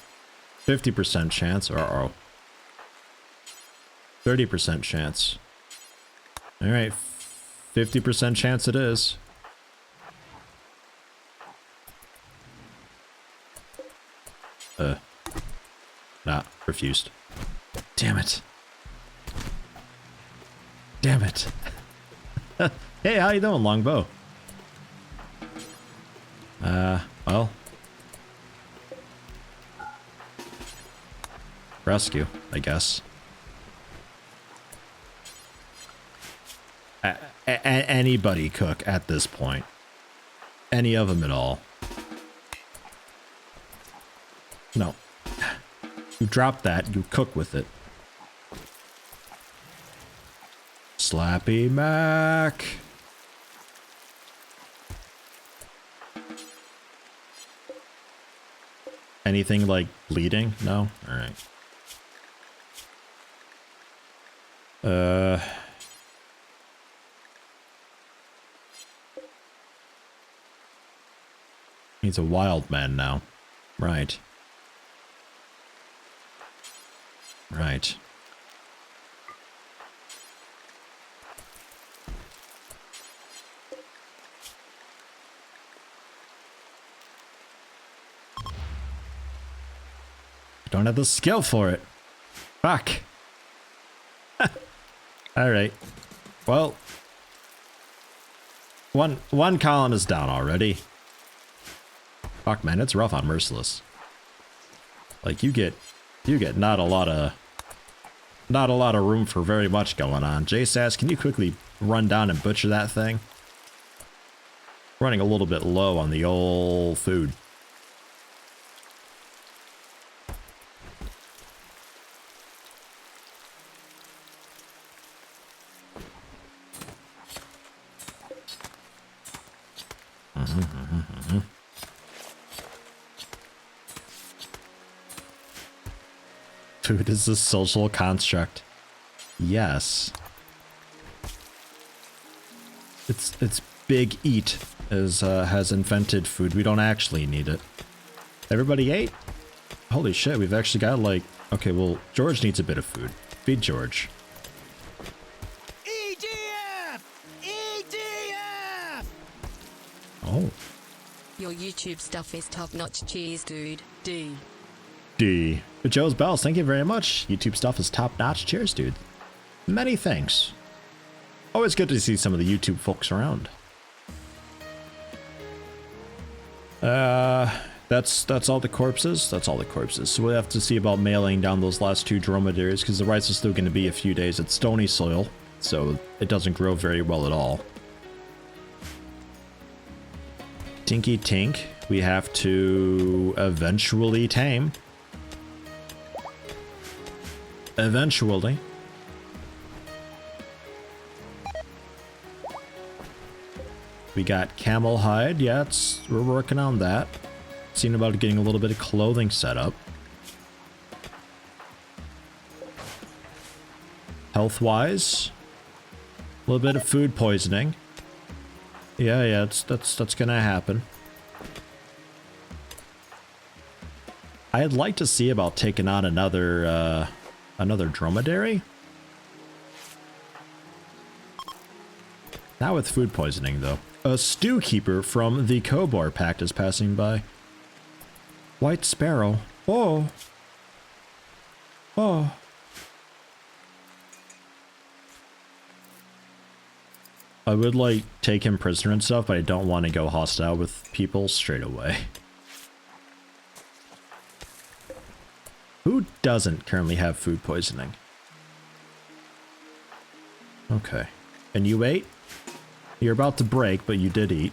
50% chance. Uh-oh. 30% chance. Alright. 50% chance it is. Nah, refused. Damn it. Damn it. Hey, how you doing, Longbow? Well. Rescue, I guess. Anybody cook at this point. Any of them at all. No. You drop that, you cook with it. Slappy Mac. Anything like bleeding? No? Alright. He's a wild man now. Right. Right. Don't have the skill for it. Fuck. Alright. Well. One column is down already. Fuck, man, it's rough on Merciless. Like, you get not a lot of room for very much going on. JSAS, can you quickly run down and butcher that thing? Running a little bit low on the old food. Food is a social construct. Yes. It's Big Eat has invented food. We don't actually need it. Everybody ate? Holy shit, we've actually got like... Okay, well, George needs a bit of food. Feed George. EDF! EDF! Oh. Your YouTube stuff is top-notch cheese, dude. D. D. Joe's Bells, thank you very much. YouTube stuff is top-notch. Cheers, dude. Many thanks. Always good to see some of the YouTube folks around. That's all the corpses? That's all the corpses. So we'll have to see about mailing down those last 2 dromedaries, because the rice is still going to be a few days. It's stony soil, so it doesn't grow very well at all. Tinky Tink, we have to eventually tame. Eventually. We got camel hide. Yeah, we're working on that. Seeing about getting a little bit of clothing set up. Health-wise, a little bit of food poisoning. Yeah, that's gonna happen. I'd like to see about taking on another dromedary. Not with food poisoning, though. A stew keeper from the Kobor Pact is passing by. White Sparrow. Oh. Oh. I would, like, take him prisoner and stuff, but I don't want to go hostile with people straight away. Who doesn't currently have food poisoning? Okay. And you ate? You're about to break, but you did eat.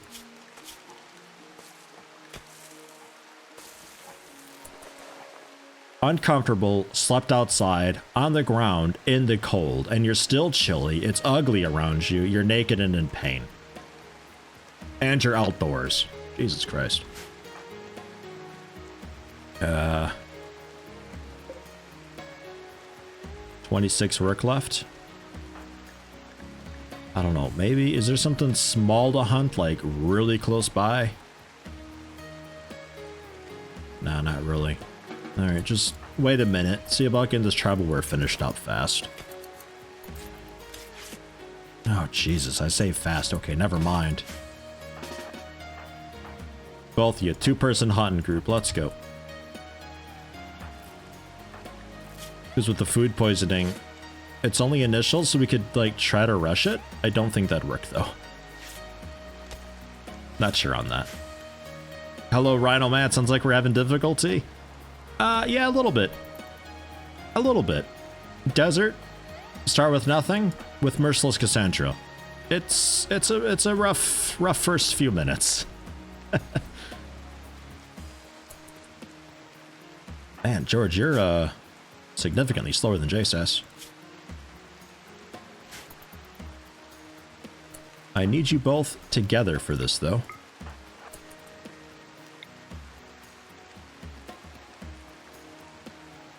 Uncomfortable, slept outside, on the ground, in the cold, and you're still chilly, it's ugly around you, you're naked and in pain. And you're outdoors. Jesus Christ. 26 work left. I don't know, maybe, is there something small to hunt, like really close by? Nah, not really. Alright, just wait a minute, see about getting this tribal war finished up fast. Oh, Jesus, I say fast, okay, never mind. Both of you, 2-person hunting group, let's go. Because with the food poisoning, it's only initial, so we could, like, try to rush it? I don't think that'd work, though. Not sure on that. Hello, Rhino Man. Sounds like we're having difficulty. Yeah, a little bit. A little bit. Desert. Start with nothing. With Merciless Cassandra. It's a rough first few minutes. Man, George, you're, significantly slower than JSAS. I need you both together for this, though.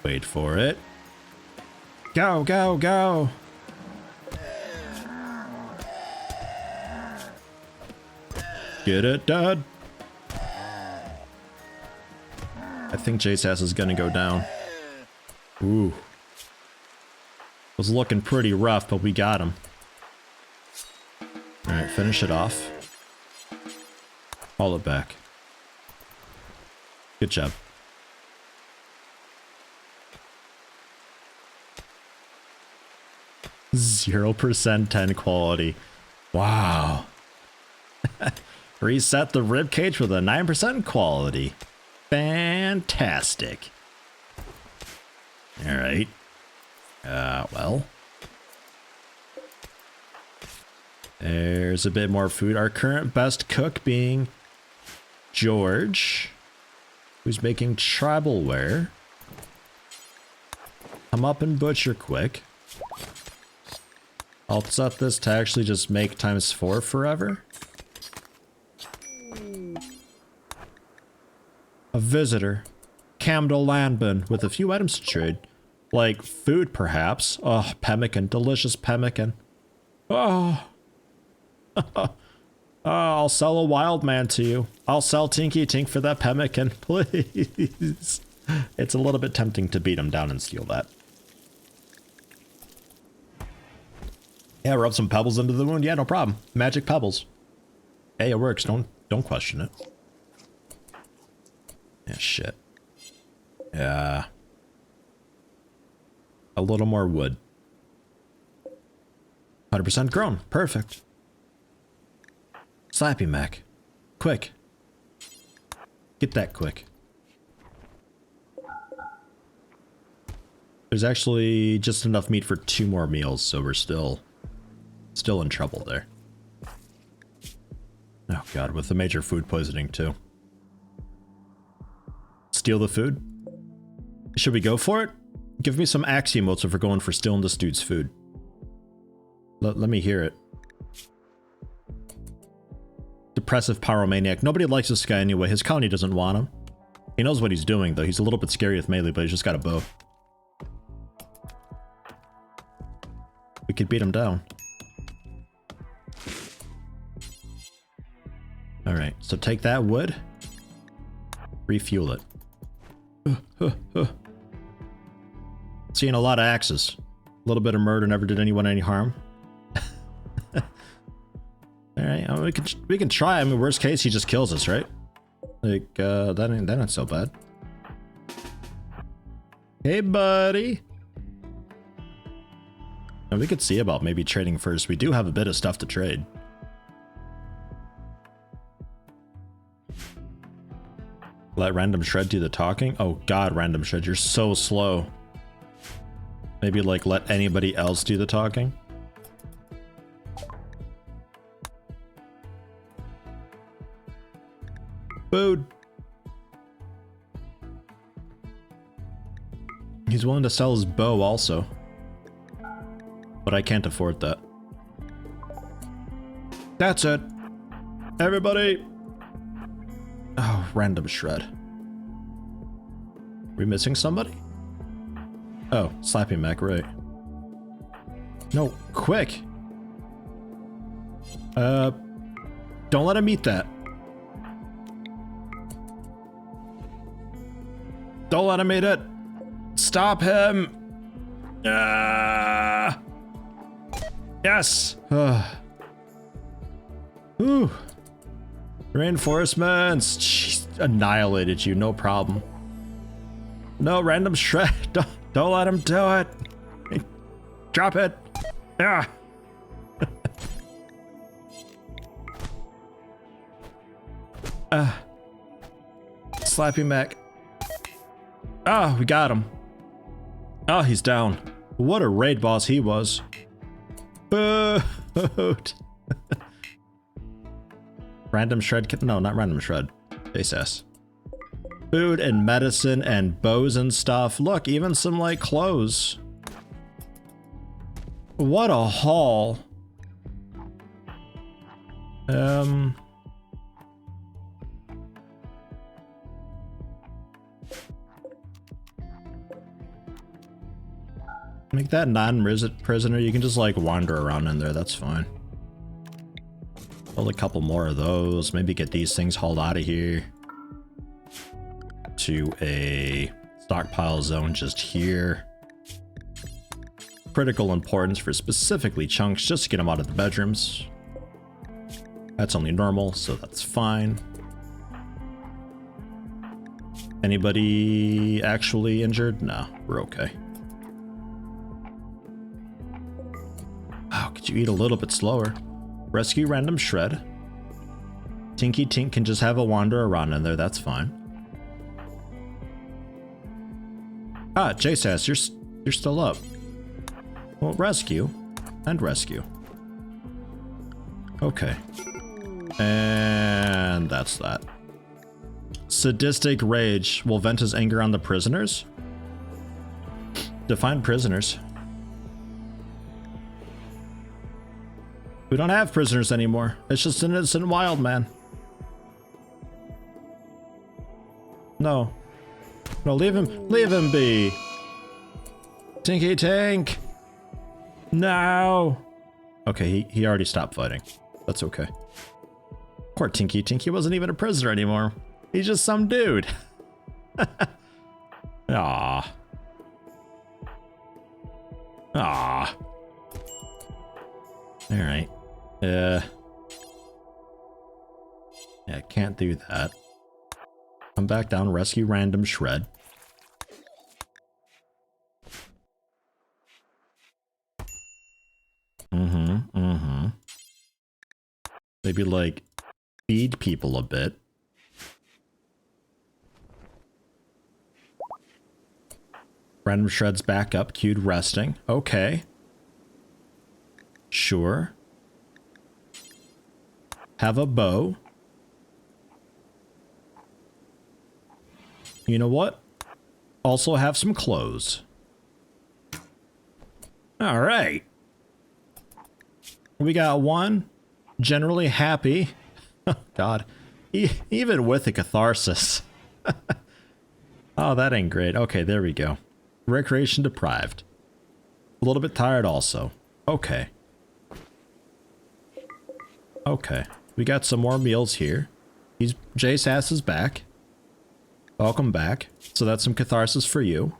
Wait for it. Go, go, go. Get it, Dad. I think Jace ass is gonna go down. Ooh. Was looking pretty rough, but we got him. Alright, finish it off. Haul it back. Good job. %, 10 quality. Wow. Reset the ribcage with a 9% quality. Fantastic. Alright. Well. There's a bit more food. Our current best cook being George, who's making tribalware. Come up and butcher quick. I'll set this to actually just make ×4 forever. A visitor. Camden Landman with a few items to trade. Like food, perhaps. Oh, pemmican. Delicious pemmican. Oh. I'll sell a wild man to you. I'll sell Tinky Tink for that pemmican, please. It's a little bit tempting to beat him down and steal that. Yeah, rub some pebbles into the wound. Yeah, no problem. Magic pebbles. Hey, it works. Don't question it. Yeah, shit. Yeah. A little more wood. 100% grown. Perfect. Slappy Mac. Quick. Get that quick. There's actually just enough meat for 2 more meals, so we're still in trouble there. Oh god, with the major food poisoning too. Steal the food? Should we go for it? Give me some axe emotes if we're going for stealing this dude's food. Let me hear it. Depressive pyromaniac. Nobody likes this guy anyway. His colony doesn't want him. He knows what he's doing though. He's a little bit scary with melee, but he's just got a bow. We could beat him down. Alright, so take that wood. Refuel it. Seeing a lot of axes. A little bit of murder never did anyone any harm. Alright, we can try. I mean, worst case, he just kills us, right? Like, that ain't so bad. Hey, buddy. And we could see about maybe trading first. We do have a bit of stuff to trade. Let Random Shred do the talking? Oh god, Random Shred, you're so slow. Maybe like let anybody else do the talking? Food. He's willing to sell his bow also. But I can't afford that. That's it. Everybody. Oh, Random Shred. We missing somebody? Oh, Slappy Mac, right. No, quick! Don't let him eat that. Don't let him eat it! Stop him! Ah! Yes! Whew. Reinforcements! Jeez, annihilated you, no problem. No, Random Shred, don't let him do it! Drop it! Yeah! Slappy Mac. Ah, we got him. Oh, he's down. What a raid boss he was. Boot! Random Shred, no, not Random Shred. Face ass. Food and medicine and bows and stuff. Look, even some like clothes. What a haul. Make that non-prisoner. You can just like wander around in there. That's fine. Build a couple more of those. Maybe get these things hauled out of here to a stockpile zone just here. Critical importance for specifically chunks, just to get them out of the bedrooms. That's only normal, so that's fine. Anybody actually injured? No, we're okay. Oh, could you eat a little bit slower? Rescue random shred. Tinky Tink can just have a wander around in there, that's fine. Ah, J-Sass, you're still up. Well, rescue and rescue. Okay. And that's that. Sadistic rage will vent his anger on the prisoners. Define prisoners. We don't have prisoners anymore. It's just an innocent wild man. No. No, leave him be. Tinky Tink. No. Okay, he already stopped fighting. That's okay. Poor Tinky Tink, he wasn't even a prisoner anymore. He's just some dude. Aww. Aww. Alright. Yeah, can't do that. Come back down, rescue random shred. Maybe like feed people a bit. Random shred's back up, queued resting. Okay. Sure. Have a bow. You know what? Also have some clothes. All right. We got one. Generally happy. God. Even with the catharsis. Oh, that ain't great. Okay, there we go. Recreation deprived. A little bit tired also. Okay. Okay. We got some more meals here. J-Sass is back. Welcome back. So that's some catharsis for you.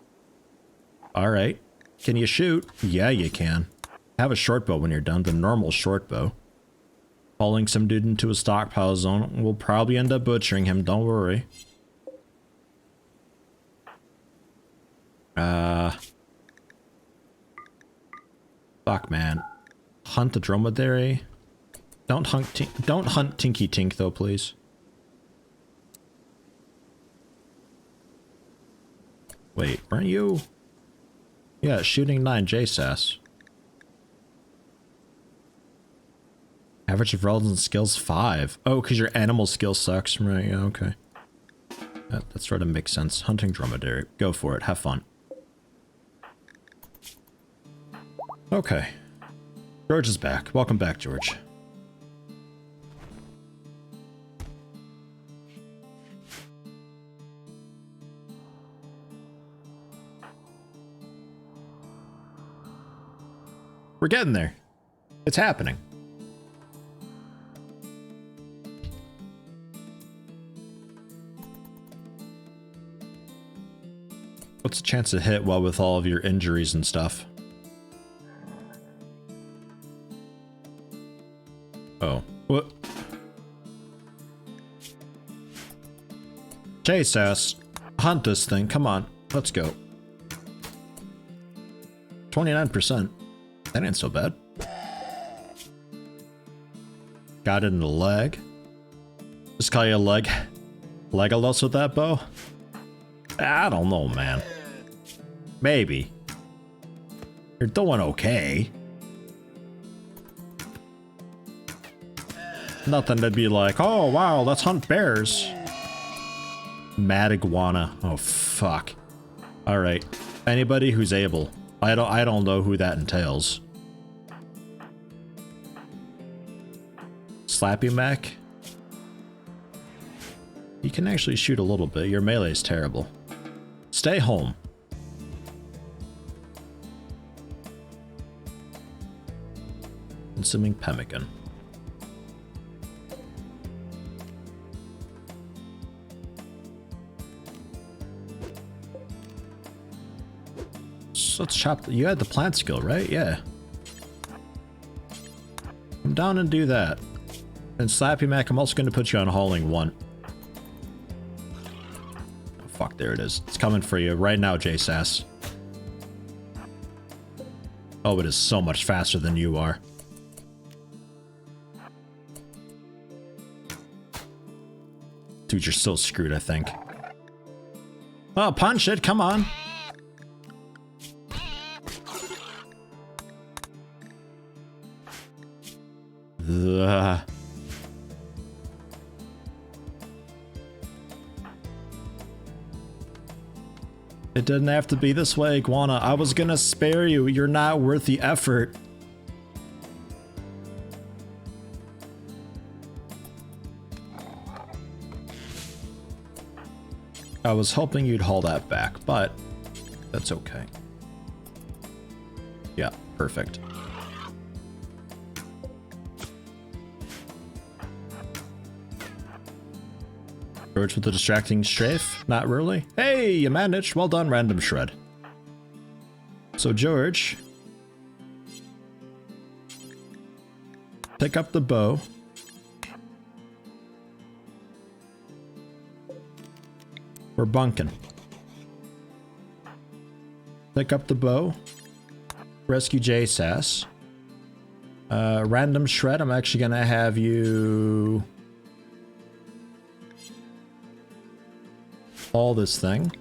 Alright. Can you shoot? Yeah, you can. Have a short bow when you're done. The normal short bow. Hauling some dude into a stockpile zone. We'll probably end up butchering him. Don't worry. Fuck, man. Hunt the dromedary. Don't hunt Tinky Tink though, please. Wait, weren't you? Yeah, shooting 9 J-Sass. Average of relevant skills 5. Oh, because your animal skill sucks. Right, yeah, okay. That sort of makes sense. Hunting dromedary. Go for it. Have fun. Okay. George is back. Welcome back, George. We're getting there. It's happening. What's the chance to hit well with all of your injuries and stuff? Oh. What? J-Sass, hunt this thing. Come on. Let's go. 29%. That ain't so bad. Got it in the leg. Just call you a leg. Legolas with that bow? I don't know, man. Maybe. You're doing okay. Nothing to be like, oh wow, let's hunt bears. Mad iguana. Oh fuck. Alright. Anybody who's able. I don't know who that entails. Slappy Mac? You can actually shoot a little bit. Your melee's terrible. Stay home. Consuming pemmican. So let's chop. You had the plant skill, right? Yeah. Come down and do that. And Slappy Mac, I'm also going to put you on hauling 1. Oh, fuck, there it is. It's coming for you right now, J-Sass. Oh, it is so much faster than you are. Dude, you're still screwed, I think. Oh, punch it, come on. Ugh. It didn't have to be this way, Iguana. I was gonna spare you. You're not worth the effort. I was hoping you'd haul that back, but that's okay. Yeah, perfect. George with the distracting strafe? Not really. Hey, you managed. Well done, Random Shred. So, George, pick up the bow. We're bunking. Pick up the bow. Rescue J-Sass. Random Shred, I'm actually gonna have you all this thing.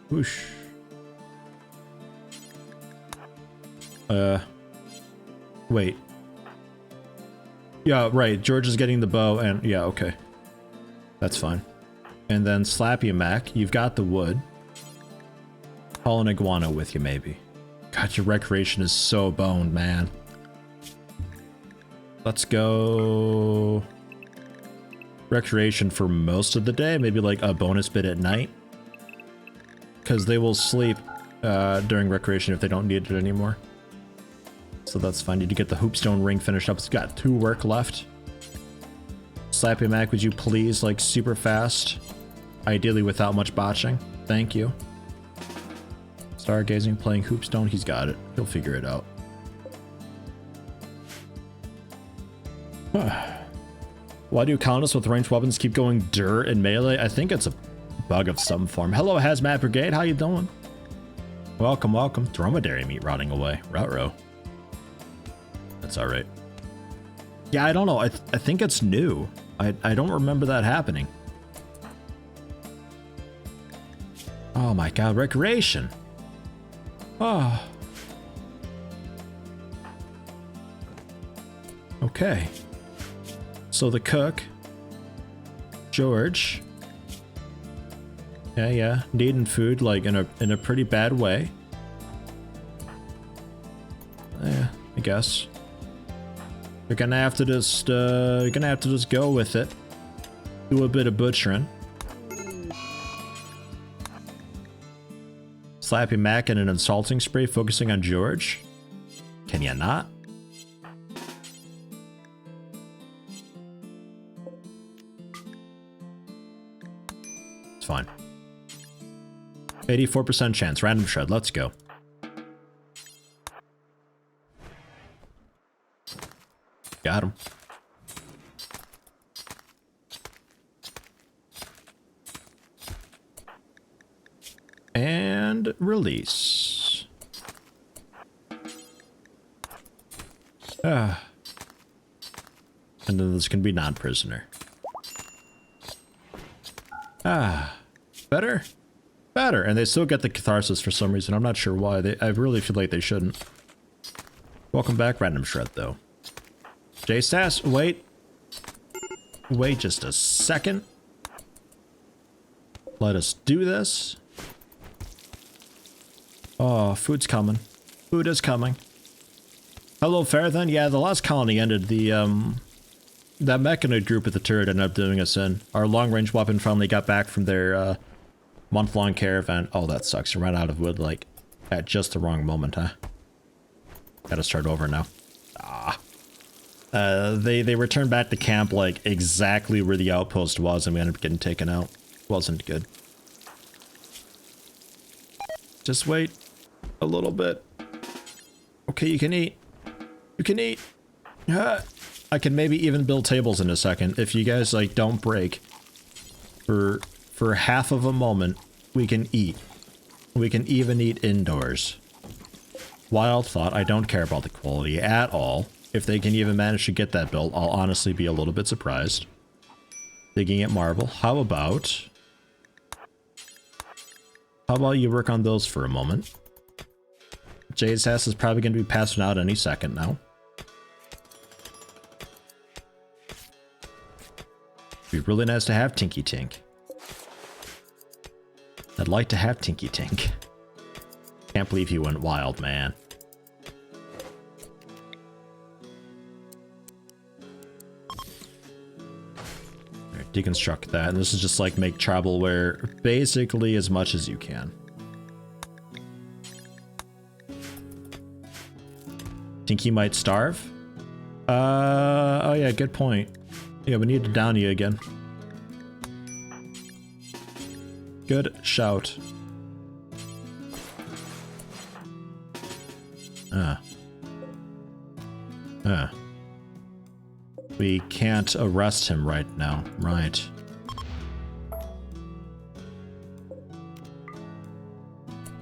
Whoosh. Wait. Yeah, right. George is getting the bow and yeah, okay. That's fine. And then Slappy Mac, you've got the wood. Haul an iguana with you, maybe. God, your recreation is so boned, man. Let's go recreation for most of the day, maybe like a bonus bit at night. Because they will sleep during recreation if they don't need it anymore. So that's fine. Need to get the hoopstone ring finished up. It's got 2 work left. Slappy Mac, would you please, like, super fast? Ideally without much botching. Thank you. Stargazing, playing hoopstone. He's got it. He'll figure it out. Why do colonists with ranged weapons keep going dirt in melee? I think it's a bug of some form. Hello, Hazmat Brigade. How you doing? Welcome, welcome. Dromedary meat rotting away. Routro. That's all right. Yeah, I don't know. I think it's new. I don't remember that happening. Oh my god, recreation. Oh. Okay. So the cook, George. Yeah, needing food like in a pretty bad way. Yeah, I guess. You're gonna have to just go with it. Do a bit of butchering. Slappy Mac and an insulting spray focusing on George. Can you not? It's fine. 84% chance. Random Shred. Let's go. Got him. And release. And then this can be non-prisoner. Better? Better. And they still get the catharsis for some reason. I'm not sure why. I really feel like they shouldn't. Welcome back, Random Shred, though. J-Sass, wait. Wait just a second. Let us do this. Oh, food's coming. Food is coming. Hello, Fairthen. Yeah, the last colony ended. That mechanoid group at the turret ended up doing us in. Our long-range weapon finally got back from their month-long caravan. Oh, that sucks. I ran out of wood, like, at just the wrong moment, huh? Gotta start over now. They returned back to camp like exactly where the outpost was, and we ended up getting taken out. Wasn't good. Just wait a little bit. Okay, you can eat. You can eat. I can maybe even build tables in a second if you guys like don't break. For half of a moment, we can eat. We can even eat indoors. Wild thought, I don't care about the quality at all. If they can even manage to get that built, I'll honestly be a little bit surprised. Digging at marble. How about you work on those for a moment? Jade's ass is probably going to be passing out any second now. It'd be really nice to have Tinky Tink. I'd like to have Tinky Tink. Can't believe he went wild, man. Alright, deconstruct that. And this is just like make tribal wear basically as much as you can. Think he might starve? Oh yeah, good point. Yeah, we need to down you again. Good shout. We can't arrest him right now. Right.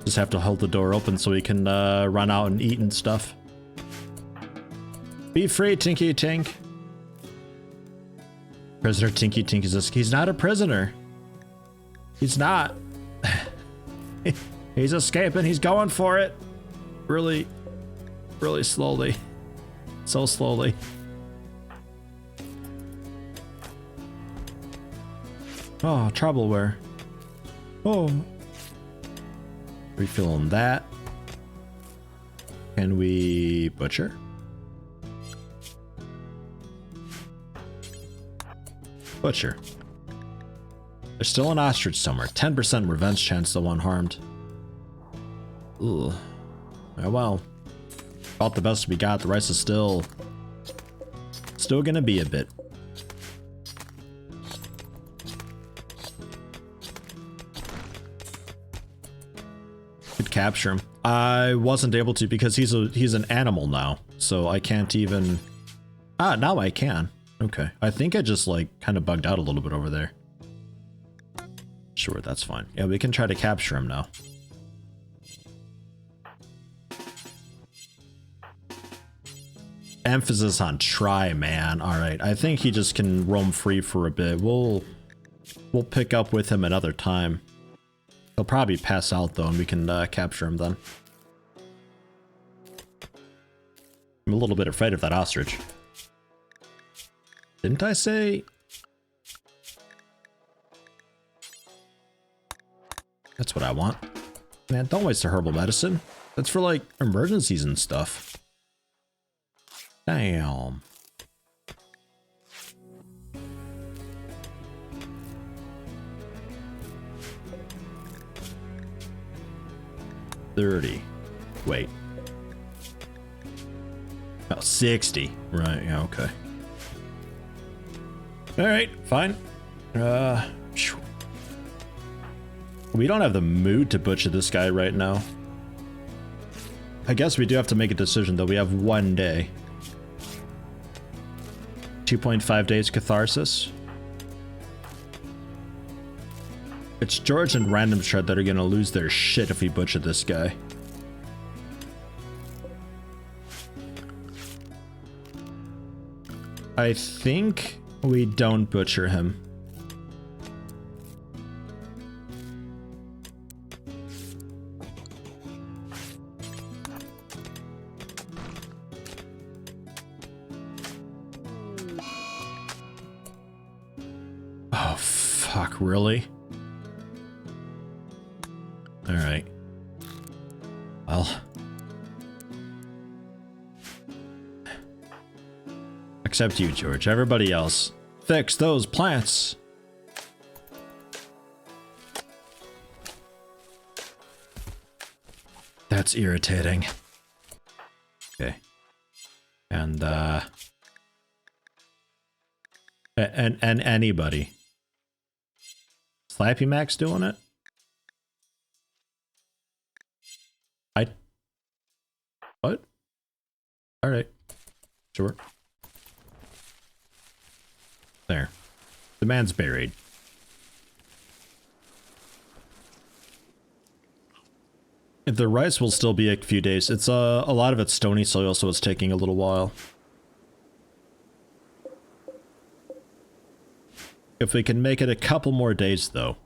Just have to hold the door open so he can run out and eat and stuff. Be free, Tinky Tink. Prisoner Tinky Tink is he's not a prisoner. He's not. He's escaping. He's going for it. Really, really slowly. So slowly. Oh, troubleware. Oh. Refilling that. Can we butcher? Butcher. There's still an ostrich somewhere. 10% revenge chance, the one harmed. Ugh. Oh well. About the best we got. The rice is still gonna be a bit. Could capture him. I wasn't able to because he's an animal now, so I can't even. Now I can. Okay. I think I just like kind of bugged out a little bit over there. Sure, that's fine. Yeah, we can try to capture him now. Emphasis on try, man. All right. I think he just can roam free for a bit. We'll pick up with him another time. He'll probably pass out though, and we can capture him then. I'm a little bit afraid of that ostrich. Didn't I say? That's what I want. Man, don't waste the herbal medicine. That's for like emergencies and stuff. Damn. $30. Wait. Oh, 60. Right, yeah, okay. Alright, fine. We don't have the mood to butcher this guy right now. I guess we do have to make a decision though. We have 1 day. 2.5 days catharsis. It's George and Random Shred that are gonna lose their shit if we butcher this guy. I think we don't butcher him. Oh, fuck, really? Alright. Well. Except you, George. Everybody else. Fix those plants! That's irritating. Okay. And anybody. Slappy Max doing it? What? Alright. Sure. There. The man's buried. The rice will still be a few days. It's a lot of it's stony soil, so it's taking a little while. If we can make it a couple more days, though,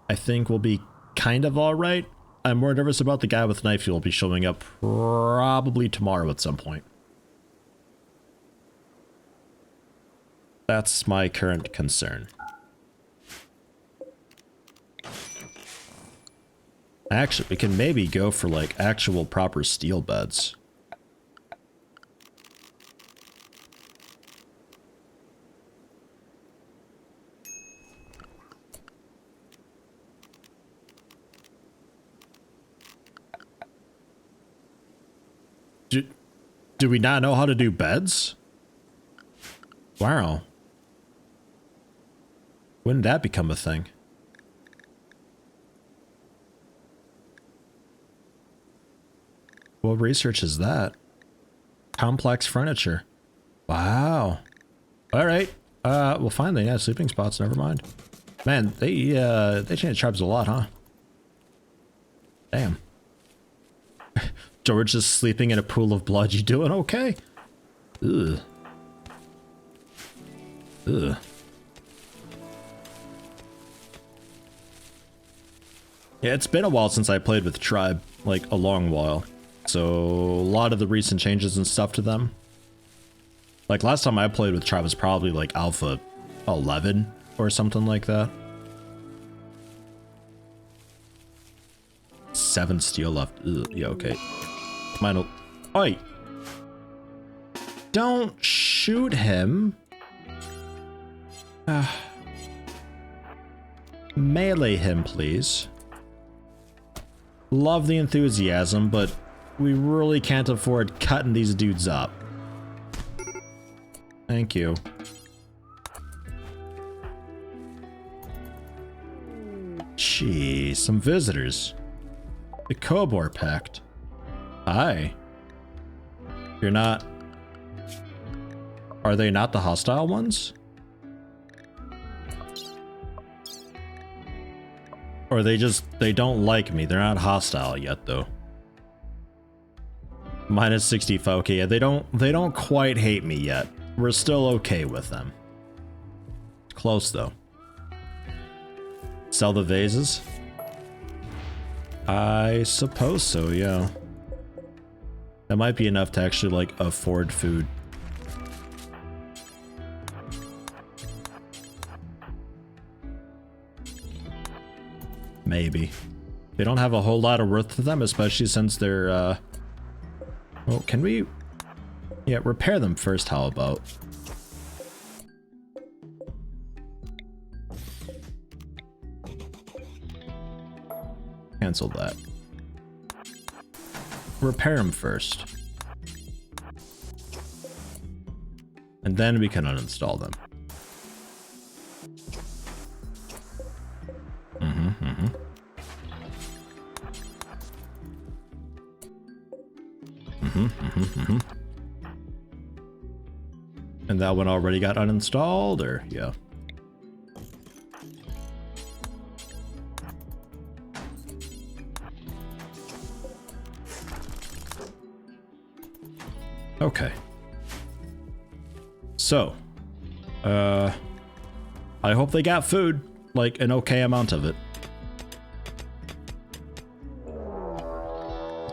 I think we'll be kind of alright. I'm more nervous about the guy with knife who will be showing up probably tomorrow at some point. That's my current concern. Actually, we can maybe go for like actual proper steel beds. Do we not know how to do beds? Wow. When did that become a thing? What research is that? Complex furniture. Wow. All right. Well, finally, yeah, sleeping spots. Never mind. Man, they changed tribes a lot, huh? Damn. George is sleeping in a pool of blood. You doing okay? Ugh. Ugh. Yeah, it's been a while since I played with Tribe, like a long while. So a lot of the recent changes and stuff to them. Like last time I played with Tribe was probably like Alpha 11 or something like that. 7 steel left. Ugh, yeah, okay. Mine will... Oi! Don't shoot him. Melee him, please. Love the enthusiasm, but we really can't afford cutting these dudes up. Thank you. Jeez, some visitors. The Kobor Pact. Hi. You're not... Are they not the hostile ones? Or they don't like me. They're not hostile yet, though. Minus 65. Okay, yeah, they don't quite hate me yet. We're still okay with them. Close, though. Sell the vases? I suppose so, yeah. That might be enough to actually, like, afford food. Maybe. They don't have a whole lot of worth to them, especially since they're, Well, can we... Yeah, repair them first, how about? Cancel that. Repair them first. And then we can uninstall them. And that one already got uninstalled, or yeah. Okay. So, I hope they got food, like an okay amount of it.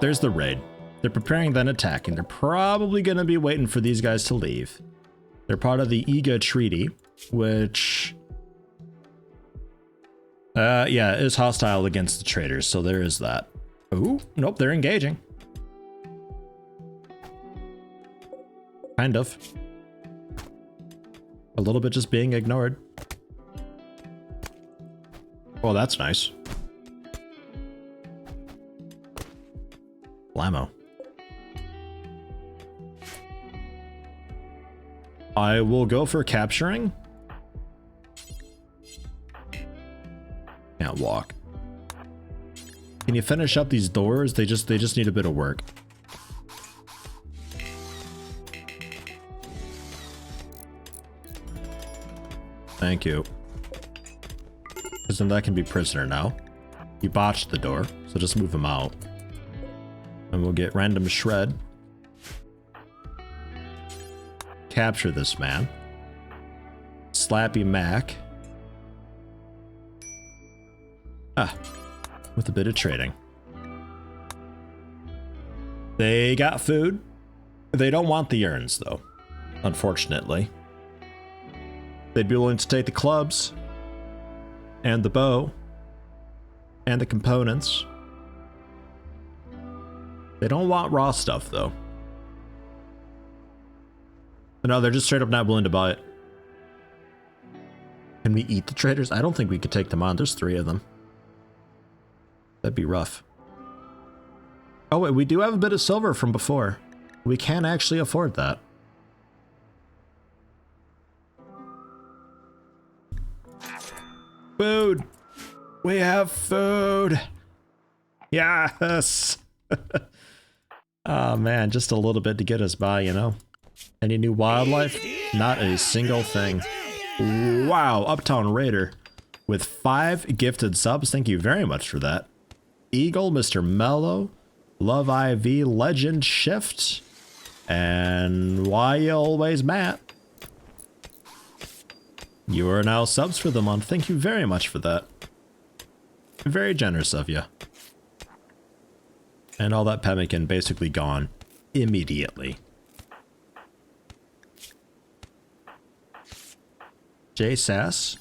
There's the raid. They're preparing, then attacking. They're probably going to be waiting for these guys to leave. They're part of the Iga Treaty, which... yeah, is hostile against the traders, so there is that. Ooh, nope, they're engaging. Kind of. A little bit just being ignored. Well, that's nice. Blammo. I will go for capturing. Can't walk. Can you finish up these doors? They just need a bit of work. Thank you. Because then that can be prisoner now. He botched the door, so just move him out. And we'll get random shred. Capture this man. Slappy Mac. With a bit of trading. They got food. They don't want the urns, though, unfortunately. They'd be willing to take the clubs, and the bow, and the components. They don't want raw stuff, though. No, they're just straight up not willing to buy it. Can we eat the traders? I don't think we could take them on. There's 3 of them. That'd be rough. Oh wait, we do have a bit of silver from before. We can actually afford that. Food! We have food! Yes! Oh man, just a little bit to get us by, you know? Any new wildlife? Not a single thing. Wow, Uptown Raider with 5 gifted subs. Thank you very much for that. Eagle, Mr. Mellow, Love IV, Legend Shift, and Why You Always Matt. You are now subs for the month. Thank you very much for that. Very generous of you. And all that pemmican basically gone immediately. J Sass.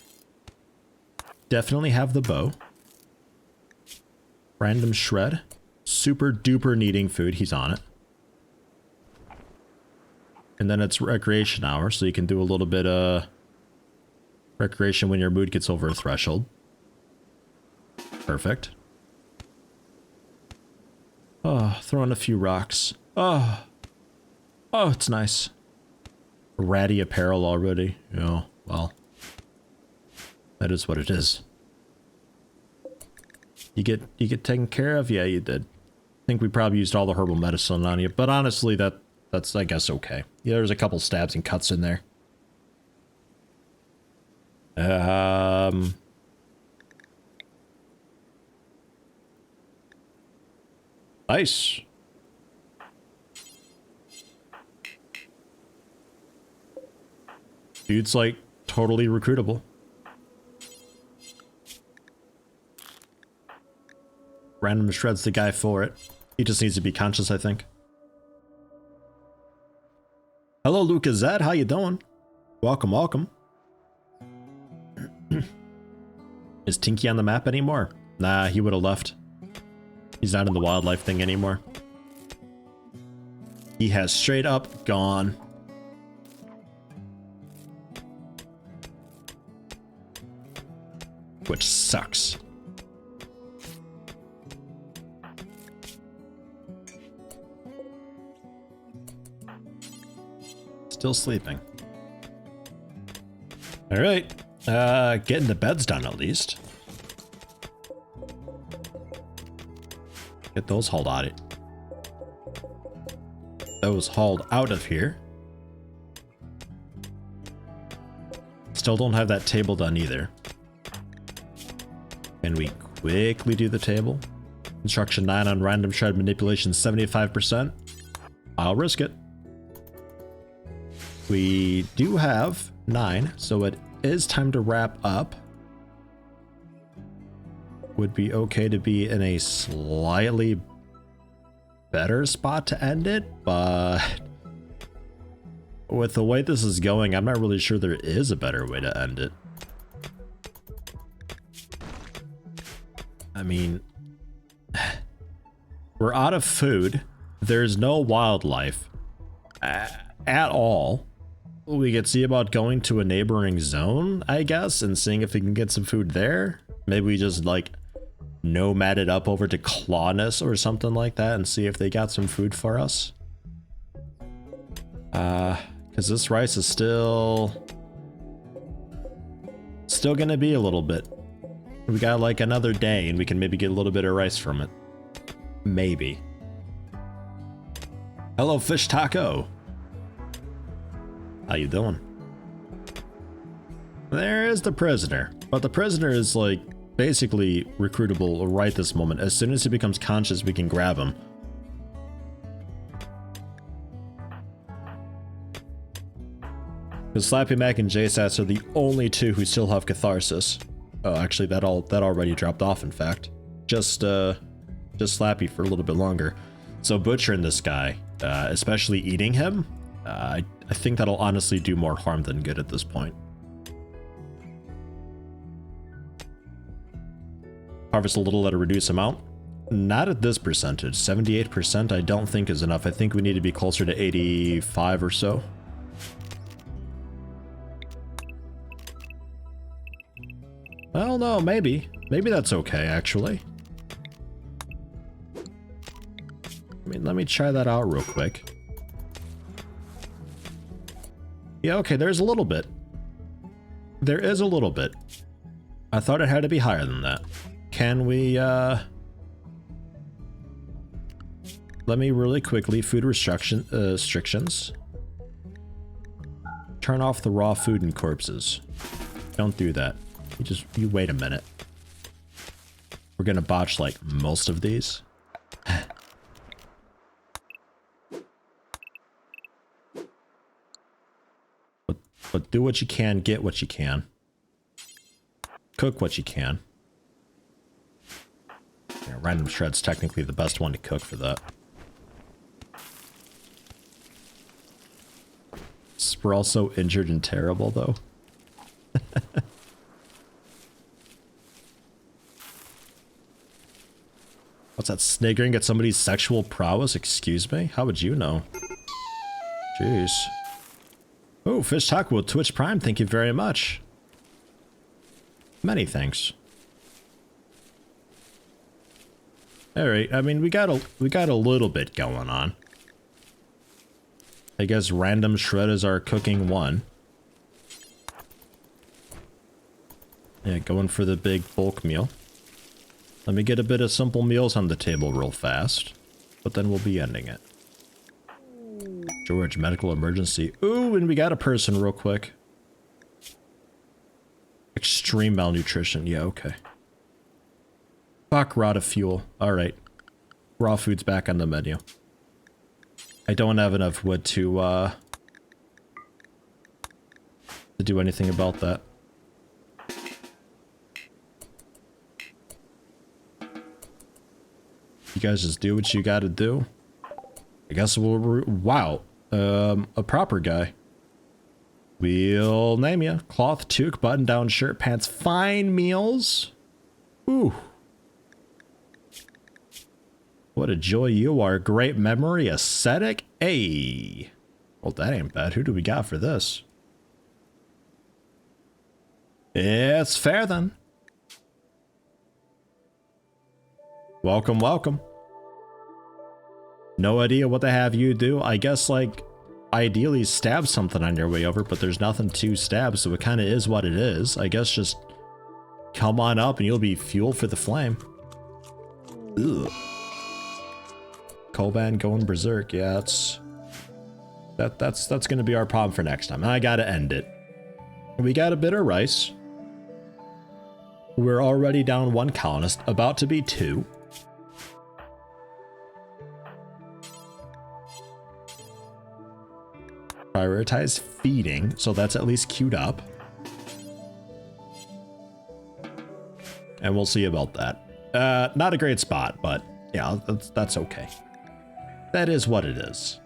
Definitely have the bow. Random shred. Super duper needing food. He's on it. And then it's recreation hour, so you can do a little bit of recreation when your mood gets over a threshold. Perfect. Oh, throw in a few rocks. Oh, it's nice. Ratty apparel already. Yeah, well, that is what it is. You get taken care of? Yeah, you did. I think we probably used all the herbal medicine on you, but honestly, that's I guess okay. Yeah, there's a couple stabs and cuts in there. Nice. Dude's like totally recruitable. Random shreds the guy for it. He just needs to be conscious, I think. Hello, Luca Zed. How you doing? Welcome, welcome. Is Tinky on the map anymore? Nah, he would have left. He's not in the wildlife thing anymore. He has straight up gone. Which sucks. Still sleeping. All right. Getting the beds done at least. Get those hauled out. Those hauled out of here. Still don't have that table done either. Can we quickly do the table? Instruction 9 on random shred manipulation 75%. I'll risk it. We do have 9, so it is time to wrap up. Would be okay to be in a slightly better spot to end it, but with the way this is going, I'm not really sure there is a better way to end it. I mean, we're out of food. There's no wildlife at all. We could see about going to a neighboring zone, I guess, and seeing if we can get some food there. Maybe we just like nomad it up over to Colonist or something like that and see if they got some food for us. Because this rice is still gonna be a little bit. We got like another day and we can maybe get a little bit of rice from it. Maybe. Hello, Fish Taco. How you doing? There is the prisoner. But the prisoner is like basically recruitable right this moment. As soon as he becomes conscious, we can grab him. Because Slappy Mac and JSATs are the only two who still have catharsis. Oh, actually, that already dropped off, in fact. Just Slappy for a little bit longer. So butchering this guy, especially eating him, I think that'll honestly do more harm than good at this point. Harvest a little at a reduced amount. Not at this percentage. 78% I don't think is enough. I think we need to be closer to 85 or so. Well, no, maybe. Maybe that's okay, actually. I mean, let me try that out real quick. Yeah, okay, there's a little bit. There is a little bit. I thought it had to be higher than that. Can we, let me really quickly, food restrictions. Turn off the raw food and corpses. Don't do that. You wait a minute. We're gonna botch like most of these. but do what you can, get what you can. Cook what you can. Yeah, random shred's technically the best one to cook for that. We're also injured and terrible though. What's that, sniggering at somebody's sexual prowess? Excuse me? How would you know? Jeez. Oh, Fish Taco with Twitch Prime, thank you very much. Many thanks. Alright, I mean, we got a little bit going on. I guess random shred is our cooking one. Yeah, going for the big bulk meal. Let me get a bit of simple meals on the table real fast, but then we'll be ending it. George, medical emergency. Ooh, and we got a person real quick. Extreme malnutrition. Yeah, okay. Fuck, rot of fuel. Alright. Raw food's back on the menu. I don't have enough wood to do anything about that. You guys just do what you gotta do. I guess we'll... Wow. A proper guy. We'll name you. Cloth, toque, button-down shirt, pants, fine meals. Ooh. What a joy you are. Great memory, aesthetic. Hey. Well, that ain't bad. Who do we got for this? It's fair then. Welcome, welcome. No idea what to have you do. I guess, like, ideally stab something on your way over, but there's nothing to stab, so it kind of is what it is. I guess just come on up and you'll be fuel for the flame. Ugh. Koban going berserk. Yeah, that's gonna be our problem for next time. I gotta end it. We got a bit of rice. We're already down one colonist, about to be two. Prioritize feeding, so that's at least queued up. And we'll see about that. Not a great spot, but yeah, that's okay. That is what it is.